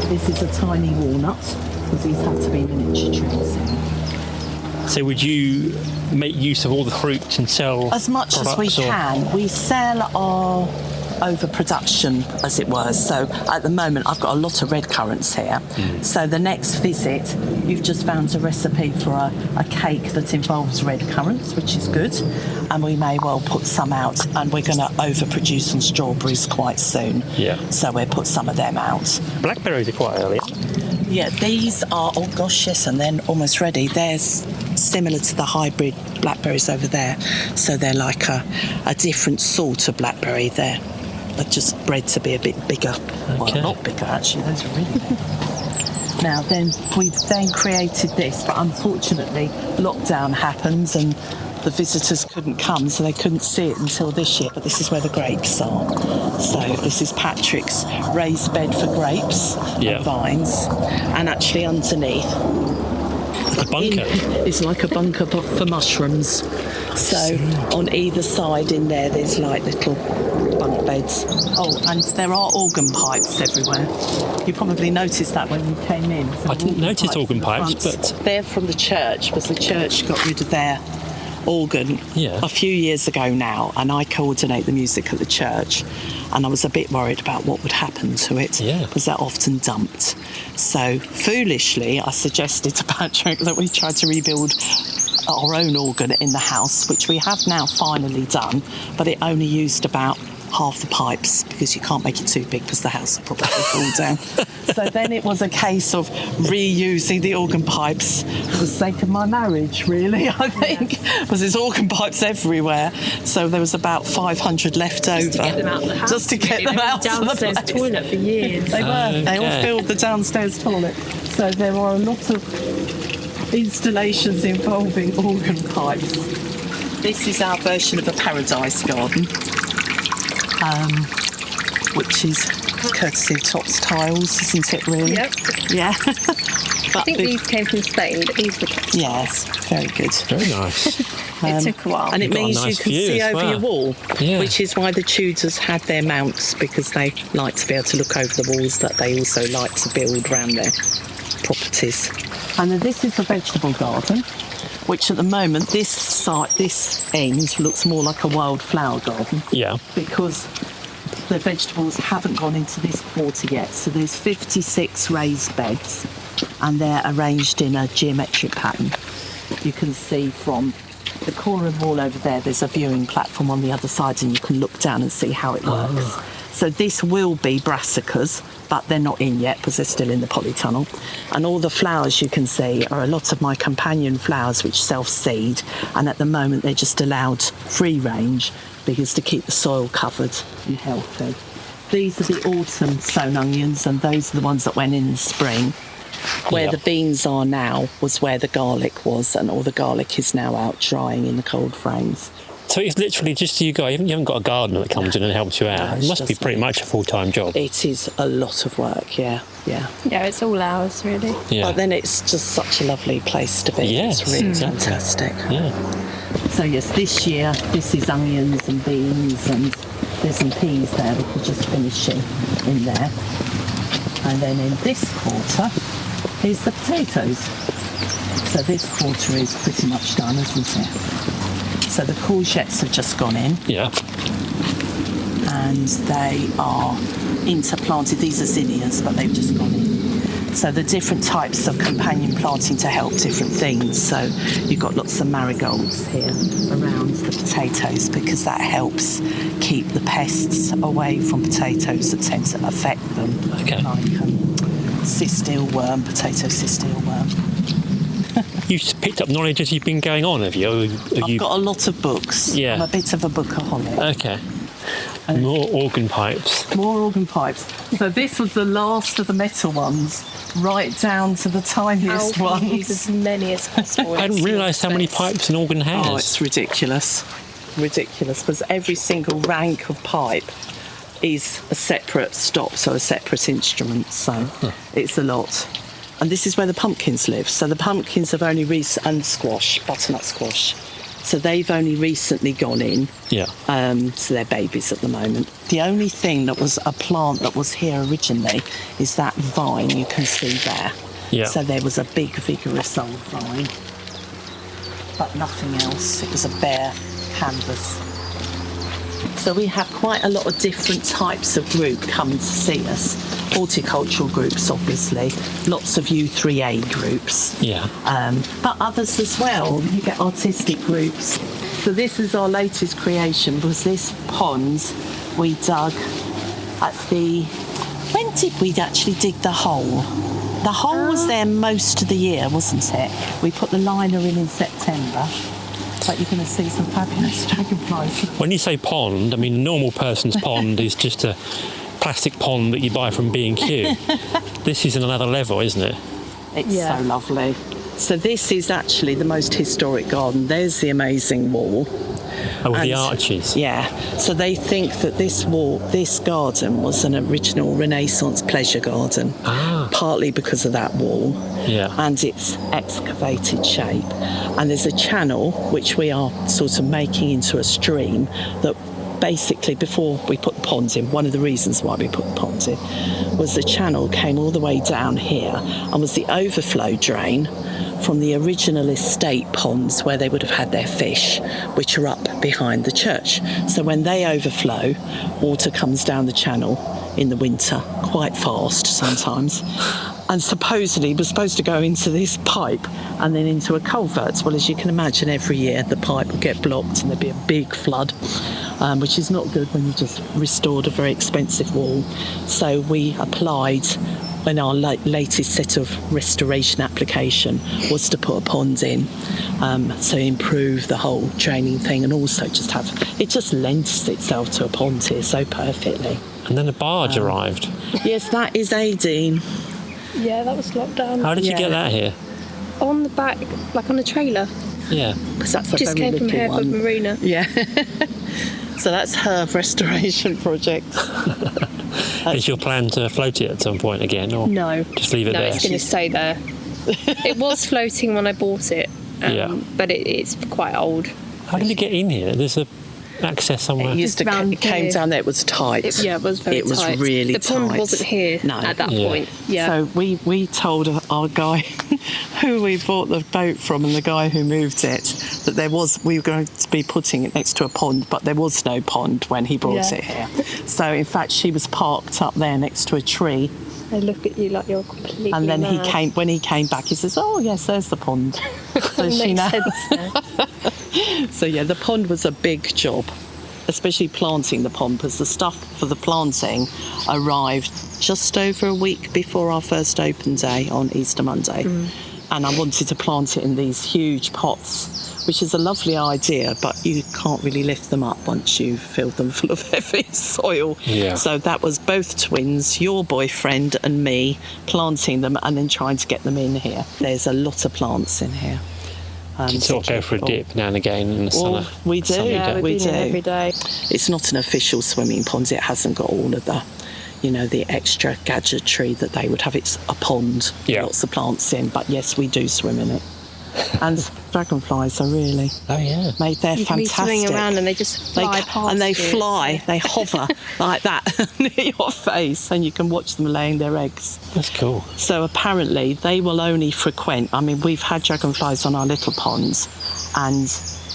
This is a tiny walnut, because these have to be miniature trees. So would you make use of all the fruits and sell as much as we products, or- can? We sell our overproduction, as it were. So at the moment, I've got a lot of red currants here. So the next visit, you've just found a recipe for a cake that involves red currants, which is good. And we may well put some out, and we're going to overproduce on strawberries quite soon. Yeah. So we'll put some of them out. Blackberries are quite early. Yeah, these are, oh gosh, yes, and then almost ready. They're similar to the hybrid blackberries over there. So they're like a different sort of blackberry. They're just bred to be a bit bigger. Okay. Well, not bigger, actually. Those are really big. Now, then we've then created this, but unfortunately, lockdown happened and the visitors couldn't come, so they couldn't see it until this year. But this is where the grapes are. So this is Patrick's raised bed for grapes and vines. And actually underneath, a bunker. It's like a bunker for mushrooms. So on either side in there's like little bunk beds. Oh, and there are organ pipes everywhere. You probably noticed that when you came in. I didn't notice organ pipes, but they're from the church, because the church got rid of their organ a few years ago now, and I coordinate the music at the church, and I was a bit worried about what would happen to it, because they're often dumped. So foolishly, I suggested to Patrick that we try to rebuild our own organ in the house, which we have now finally done, but it only used about half the pipes, because you can't make it too big because the house will probably fall down. So then it was a case of reusing the organ pipes for the sake of my marriage, really, I think, because there's organ pipes everywhere. So there was about 500 left over. Just to get them out of the house. Just to get them out of the downstairs place. toilet for years. They were. They all filled the downstairs toilet. So there are a lot of installations involving organ pipes. This is our version of a paradise garden. Which is courtesy of Top's Tiles, isn't it, really? Yep. Yeah. I think these came from Spain, but these were Top's. Yes, very good. Very nice. It took a while. And it means nice you can view see as over well. your wall, Yeah. which is why the Tudors had their mounts, because they like to be able to look over the walls that they also like to build around their properties. And then this is the vegetable garden, which at the moment, this end looks more like a wildflower garden. Yeah. Because the vegetables haven't gone into this quarter yet. So there's 56 raised beds, and they're arranged in a geometric pattern. You can see from the corner of the wall over there's a viewing platform on the other side, and you can look down and see how it works. So this will be brassicas, but they're not in yet because they're still in the polytunnel. And all the flowers you can see are a lot of my companion flowers which self-seed, and at the moment they're just allowed free range because to keep the soil covered and healthy. These are the autumn sown onions, and those are the ones that went in spring. Where the beans are now was where the garlic was, and all the garlic is now out drying in the cold frames. So it's literally just you guys. You haven't got a gardener that comes in and helps you out. It must be pretty much a full-time job. It is a lot of work, yeah. Yeah, it's all ours, really. Yeah. But then it's just such a lovely place to be. Yes, it's really exactly. fantastic. Yeah. So yes, this year, this is onions and beans, and there's some peas there we could just finish in there. And then in this quarter is the potatoes. So this quarter is pretty much done, isn't it? So the courgettes have just gone in. Yeah. and they are interplanted. These are zinnias, but they've just gone in. So the different types of companion planting to help different things. So you've got lots of marigolds here around the potatoes because that helps keep the pests away from potatoes that tend to affect them. Okay. Like potato cysteel worm. You've picked up knowledge as you've been going on, have you? I've got a lot of books. Yeah. I'm a bit of a bookaholic. Okay. More organ pipes. More organ pipes. So this was the last of the metal ones, right down to the tiniest ones. Use as many as possible. I hadn't realised how many pipes an organ has. Oh, it's ridiculous. Ridiculous, because every single rank of pipe is a separate stop, so a separate instrument. So it's a lot. And this is where the pumpkins live. So the pumpkins have only and squash, butternut squash. So they've only recently gone in. Yeah. So they're babies at the moment. The only thing that was a plant that was here originally is that vine you can see there. Yeah. So there was a big, vigorous old vine, but nothing else. It was a bare canvas. So we have quite a lot of different types of group coming to see us. Horticultural groups, obviously. Lots of U3A groups. Yeah. But others as well. You get artistic groups. So this is our latest creation, was this pond we dug at the... When did we actually dig the hole? The hole was there most of the year, wasn't it? We put the liner in September. But you're going to see some fabulous dragonflies. When you say pond, I mean, a normal person's pond is just a plastic pond that you buy from B&Q. This is another level, isn't it? It's so lovely. So this is actually the most historic garden. There's the amazing wall. Oh, with the arches. Yeah. So they think that this garden was an original Renaissance pleasure garden. Partly because of that wall. Yeah. And its excavated shape. And there's a channel which we are sort of making into a stream that basically, before we put the ponds in, one of the reasons why we put the ponds in was the channel came all the way down here and was the overflow drain from the original estate ponds where they would have had their fish, which are up behind the church. So when they overflow, water comes down the channel in the winter, quite fast sometimes, and supposedly was supposed to go into this pipe and then into a culvert. Well, as you can imagine, every year the pipe would get blocked and there'd be a big flood, which is not good when you just restored a very expensive wall. So we applied, when our latest set of restoration application was to put a pond in, so improve the whole draining thing, and also it just lends itself to a pond here so perfectly. And then a barge arrived. Yes, that is Aideen. Yeah, that was locked down. How did you get that here? On the back, like on a trailer. Yeah. Because that's a just very came from little Harefield one. Marina. Yeah. So that's her restoration project. Is your plan to float it at some point again, or No. just leave it there? No, it's going to stay there. It was floating when I bought it, but it's quite old. How did you get in here? There's a access somewhere. It came down there. It was tight. It was very tight. It was really tight. The pond wasn't here at that point. Yeah. So we told our guy who we bought the boat from and the guy who moved it that we were going to be putting it next to a pond, but there was no pond when he brought it here. So in fact, she was parked up there next to a tree. They look at you like you're completely And then mad. when he came back, he says, "Oh yes, there's the pond." So she knows. So yeah, the pond was a big job, especially planting the pond, because the stuff for the planting arrived just over a week before our first open day on Easter Monday. And I wanted to plant it in these huge pots, which is a lovely idea, but you can't really lift them up once you've filled them full of heavy soil. Yeah. So that was both twins, your boyfriend and me, planting them and then trying to get them in here. There's a lot of plants in here. You sort of go for a dip now and again in the summer. We do, we do. Every day. It's not an official swimming pond. It hasn't got all of the, the extra gadgetry that they would have. It's a pond, lots of plants in. But yes, we do swim in it. And dragonflies are really. Oh yeah. They're you can fantastic. be swimming around and they just fly past and they you. fly. They hover like that near your face, and you can watch them laying their eggs. That's cool. So apparently they will only frequent. I mean, we've had dragonflies on our little ponds, and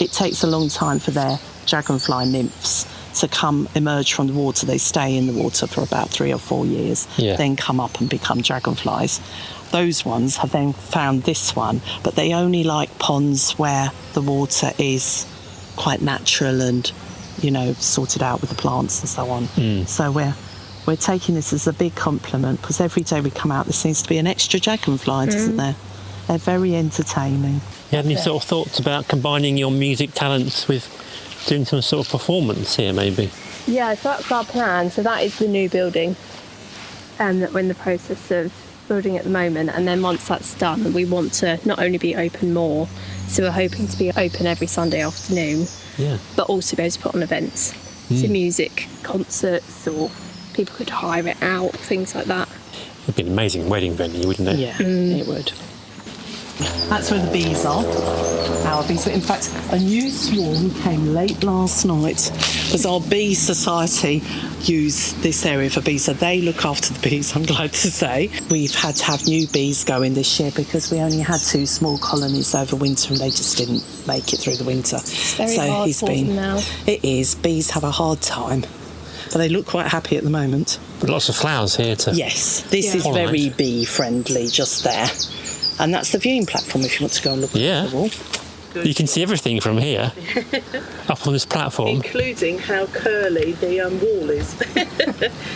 it takes a long time for their dragonfly nymphs to emerge from the water. They stay in the water for about 3 or 4 years, then come up and become dragonflies. Those ones have then found this one, but they only like ponds where the water is quite natural and, sorted out with the plants and so on. So we're taking this as a big compliment, because every day we come out there seems to be an extra dragonfly, doesn't there? They're very entertaining. You had any sort of thoughts about combining your music talents with doing some sort of performance here, maybe? Yeah, so that's our plan. So that is the new building, that we're in the process of building at the moment. And then once that's done, we want to not only be open more, so we're hoping to be open every Sunday afternoon, but also be able to put on events, so music, concerts, or people could hire it out, things like that. It'd be an amazing wedding venue, wouldn't it? Yeah, it would. That's where the bees are, our bees. In fact, a new swarm came late last night, because our bee society use this area for bees, so they look after the bees, I'm glad to say. We've had to have new bees go in this year because we only had 2 small colonies over winter and they just didn't make it through the winter. It's very hard for them now. It is. Bees have a hard time, but they look quite happy at the moment. But lots of flowers here to Yes, this is very bee friendly just there. And that's the viewing platform if you want to go and look at the wall. You can see everything from here, up on this platform. Including how curly the wall is.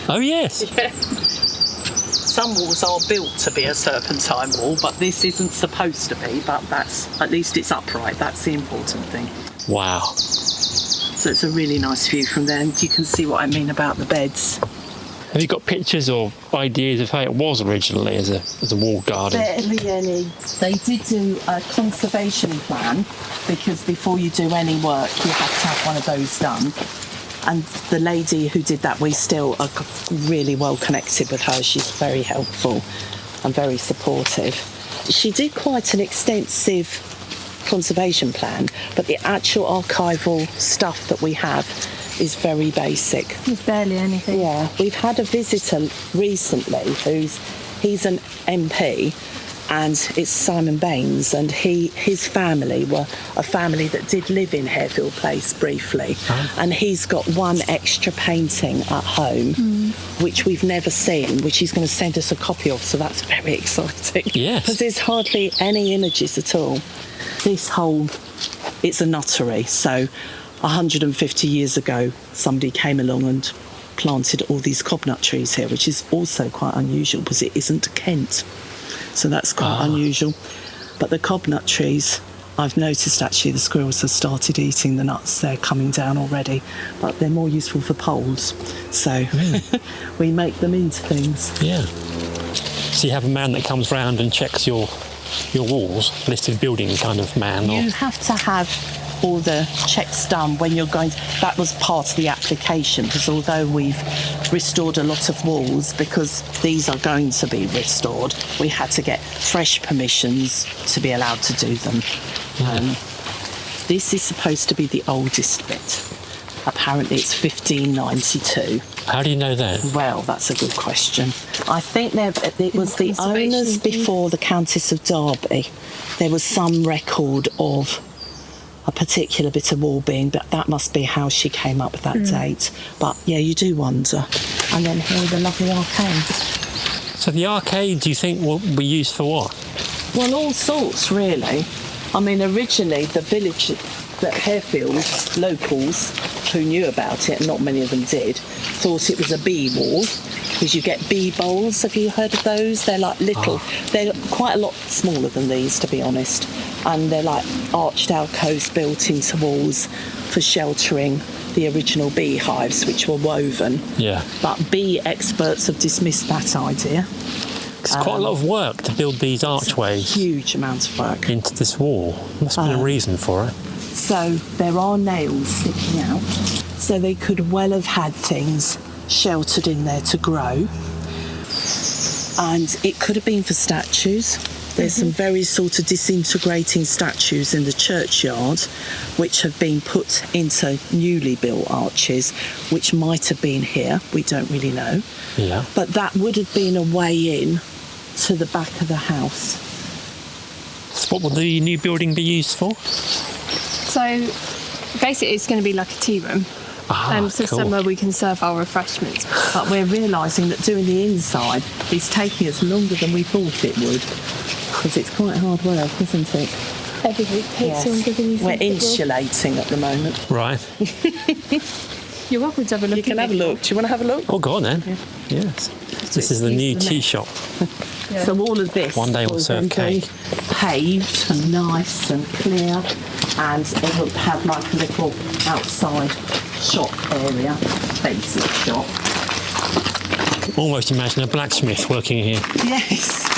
Oh, yes. Yeah. Some walls are built to be a serpentine wall, but this isn't supposed to be, but at least it's upright. That's the important thing. Wow. So it's a really nice view from there, and you can see what I mean about the beds. Have you got pictures or ideas of how it was originally as a walled garden? Barely any. They did do a conservation plan, because before you do any work, you have to have one of those done. And the lady who did that, we still are really well connected with her. She's very helpful and very supportive. She did quite an extensive conservation plan, but the actual archival stuff that we have is very basic. There's barely anything. Yeah, we've had a visitor recently he's an MP, and it's Simon Baines, and his family were a family that did live in Harefield Place briefly, and he's got one extra painting at home which we've never seen, which he's going to send us a copy of, so that's very exciting. Yes. Because there's hardly any images at all. It's a nuttery, so 150 years ago, somebody came along and planted all these cobnut trees here, which is also quite unusual because it isn't Kent. So that's quite unusual. But the cobnut trees, I've noticed actually the squirrels have started eating the nuts. They're coming down already, but they're more useful for poles. So we make them into things. Yeah. So you have a man that comes round and checks your walls, listed building kind of man? You have to have all the checks done when you're going. That was part of the application, because although we've restored a lot of walls, because these are going to be restored, we had to get fresh permissions to be allowed to do them. This is supposed to be the oldest bit. Apparently it's 1592. How do you know that? Well, that's a good question. I think it was the owners before the Countess of Derby. There was some record of a particular bit of wall being, but that must be how she came up with that date. But yeah, you do wonder. And then here are the lovely arcades. So the arcade, do you think will be used for what? Well, all sorts, really. I mean, originally the village at Harefield, locals who knew about it, and not many of them did, thought it was a bee wall, because you get bee bowls. Have you heard of those? They're like little, they're quite a lot smaller than these, to be honest, and they're like arched alcoves built into walls for sheltering the original beehives, which were woven. Yeah. But bee experts have dismissed that idea. It's quite a lot of work to build these archways. Huge amount of work. Into this wall. Must have been a reason for it. So there are nails sticking out. So they could well have had things sheltered in there to grow. And it could have been for statues. There's some very sort of disintegrating statues in the churchyard which have been put into newly built arches, which might have been here. We don't really know. Yeah. But that would have been a way in to the back of the house. So what will the new building be used for? So basically it's going to be like a tea room. So cool. somewhere we can serve our refreshments. But we're realising that doing the inside is taking us longer than we thought it would, because it's quite hard work, isn't it? Everything takes longer than you think. We're insulating at the moment. Right. You're welcome to have a look. You can have a look. Do you want to have a look? Oh, go on then. Yeah. Yes. This is the new tea shop. Yeah. So all of this One day we'll serve cake. Paved and nice and clear, and it will have like a little outside shop area, basic shop. Almost imagine a blacksmith working here. Yes.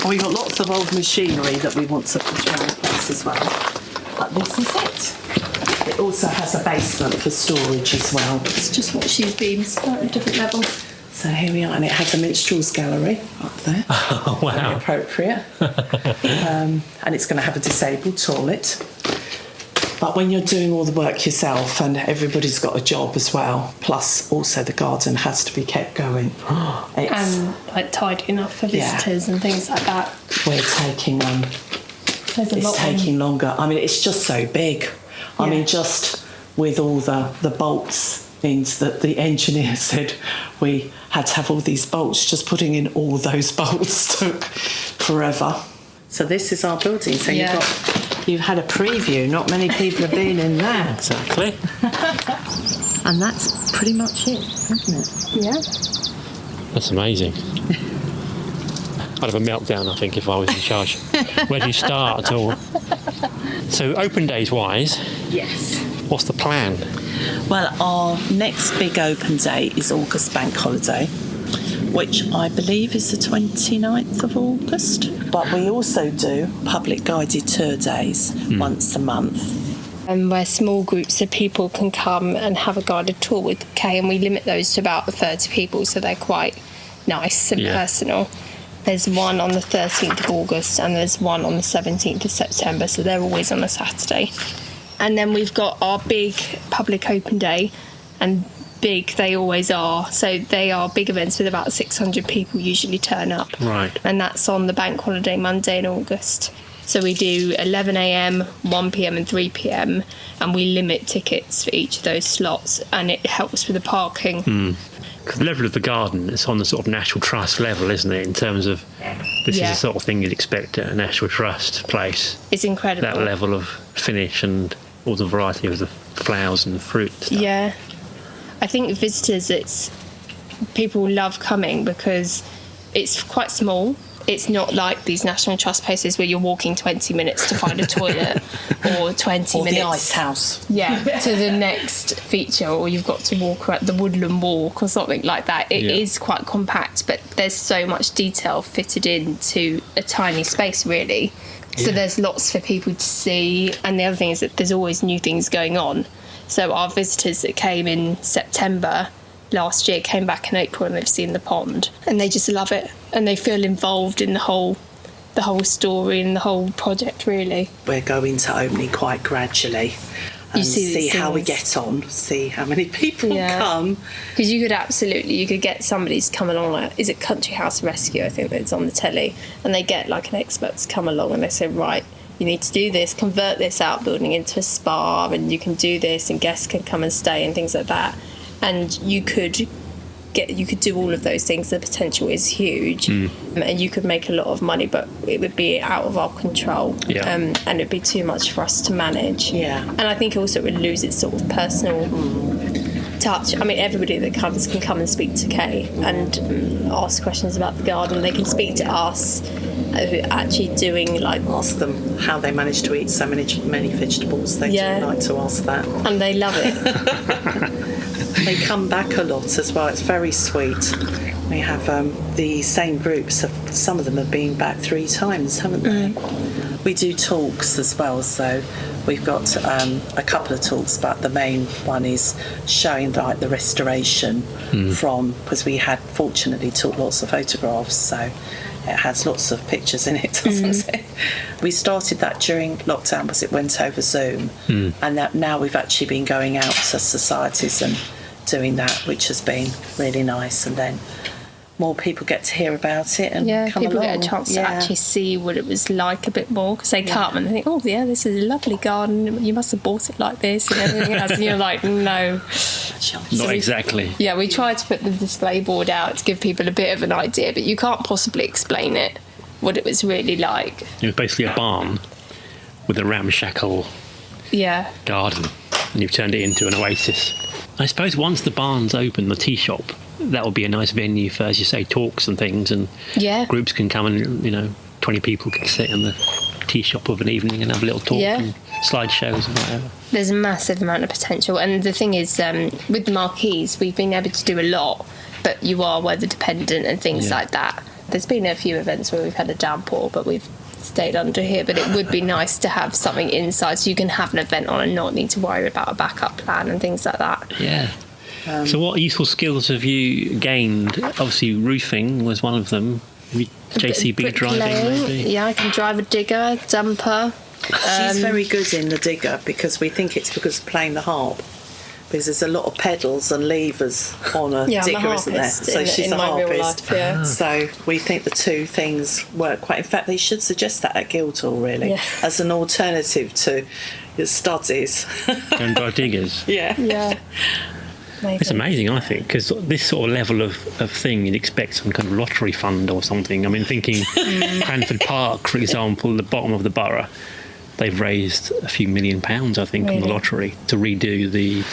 And we've got lots of old machinery that we want to put around the place as well. But this is it. It also has a basement for storage as well. It's just what she's been at a different level. So here we are, and it has a minstrel's gallery up there. Oh, wow. Very appropriate. And it's going to have a disabled toilet. But when you're doing all the work yourself, and everybody's got a job as well, plus also the garden has to be kept going. And like tidying up for visitors and things like that. We're taking It's taking longer. I mean, it's just so big. I mean, just with all the bolts means that the engineer said we had to have all these bolts. Just putting in all those bolts took forever. So this is our building. So you've had a preview. Not many people have been in there. Exactly. And that's pretty much it, isn't it? Yeah. That's amazing. I'd have a meltdown, I think, if I was in charge. Where do you start at all? So, open days wise, Yes. what's the plan? Well, our next big open day is August Bank Holiday, which I believe is the 29th of August. But we also do public guided tour days once a month. And where small groups of people can come and have a guided tour with Kay, and we limit those to about 30 people, so they're quite nice and personal. There's one on the 13th of August and there's one on the 17th of September, so they're always on a Saturday. And then we've got our big public open day, and big they always are. So they are big events with about 600 people usually turn up. Right. And that's on the bank holiday Monday in August. So we do 11 a.m, 1 p.m. and 3 p.m, and we limit tickets for each of those slots, and it helps with the parking. The level of the garden, it's on the sort of National Trust level, isn't it, in terms of this is the sort of thing you'd expect at a National Trust place. It's incredible. That level of finish and all the variety of the flowers and the fruit and stuff. Yeah. I think visitors, people love coming because it's quite small. It's not like these National Trust places where you're walking 20 minutes to find a toilet or 20 minutes. Or the ice house. Yeah, to the next feature, or you've got to walk around the woodland walk or something like that. It is quite compact, but there's so much detail fitted into a tiny space, really. So there's lots for people to see. And the other thing is that there's always new things going on. So our visitors that came in September last year came back in April and they've seen the pond and they just love it and they feel involved in the whole story and the whole project, really. We're going to opening quite gradually and see how we get on, see how many people come. Because you could get somebody to come along, like, is it Country House Rescue, I think that's on the telly, and they get like an expert to come along and they say, right, you need to do this, convert this outbuilding into a spa, and you can do this and guests can come and stay and things like that. And you could do all of those things. The potential is huge, and you could make a lot of money, but it would be out of our control, and it'd be too much for us to manage. And I think also it would lose its sort of personal touch. I mean, everybody that comes can come and speak to Kay and ask questions about the garden. They can speak to us who are actually doing, like, ask them how they manage to eat so many vegetables. They do like to ask that, and they love it. They come back a lot as well. It's very sweet. We have the same groups. Some of them have been back 3 times, haven't they? We do talks as well. So we've got a couple of talks, but the main one is showing like the restoration because we had fortunately took lots of photographs. So it has lots of pictures in it, doesn't it? We started that during lockdown because it went over Zoom, and that now we've actually been going out to societies and doing that, which has been really nice. And then more people get to hear about it and come people along. get a chance to actually see what it was like a bit more, because they come and they think, oh yeah, this is a lovely garden, you must have bought it like this and everything else, and you're like, no, not exactly. We tried to put the display board out to give people a bit of an idea, but you can't possibly explain it, what it was really like. It was basically a barn with a ramshackle garden, and you've turned it into an oasis. I suppose once the barn's open, the tea shop, that will be a nice venue for, as you say, talks and things, and groups can come and 20 people can sit in the tea shop of an evening and have a little talk and slideshows and whatever. There's a massive amount of potential, and the thing is, with the marquees, we've been able to do a lot, but you are weather dependent and things like that. There's been a few events where we've had a downpour, but we've stayed under here, but it would be nice to have something inside so you can have an event on and not need to worry about a backup plan and things like that. So what useful skills have you gained? Obviously roofing was one of them. JCB driving maybe? I can drive a digger, dumper. She's very good in the digger, because we think it's because of playing the harp, because there's a lot of pedals and levers on a digger, isn't there? So she's a harpist. So we think the two things work quite. In fact, they should suggest that at Guildhall, really, as an alternative to the studsies. And by diggers. Yeah. Maybe. It's amazing, I think, because this sort of level of thing, you'd expect some kind of lottery fund or something. I mean, thinking Cranford Park, for example, the bottom of the borough, they've raised a few £1 million, I think, on the lottery to redo the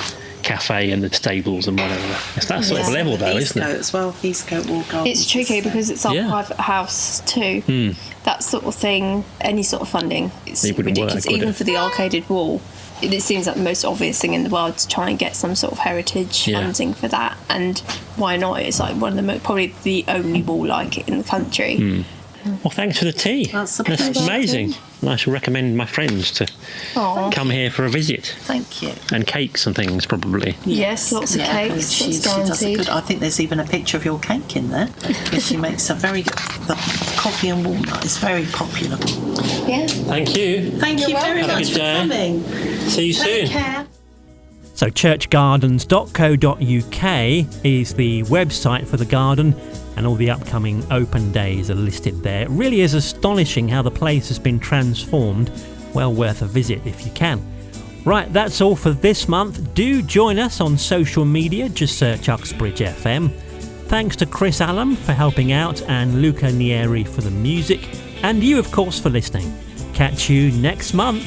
cafe and the stables and whatever. It's that sort of level, though, isn't it? As well, Eastcote Wall Garden. It's tricky because it's our private house too. That sort of thing, any sort of funding, it's ridiculous. Even for the arcaded wall, it seems like the most obvious thing in the world to try and get some sort of heritage funding for that. And why not? It's like one of the probably the only wall like it in the country. Well, thanks for the tea. That's amazing. And I shall recommend my friends to come here for a visit. Thank you. And cakes and things, probably. Yes, lots of cakes. She does a good. I think there's even a picture of your cake in there, because she makes a very good. The coffee and walnut is very popular. Yeah. Thank you. Thank you very much for coming. See you soon. Take care. So churchgardens.co.uk is the website for the garden, and all the upcoming open days are listed there. It really is astonishing how the place has been transformed. Well worth a visit if you can. Right, that's all for this month. Do join us on social media, just search Uxbridge FM. Thanks to Chris Allen for helping out, and Luca Nieri for the music, and you of course for listening. Catch you next month.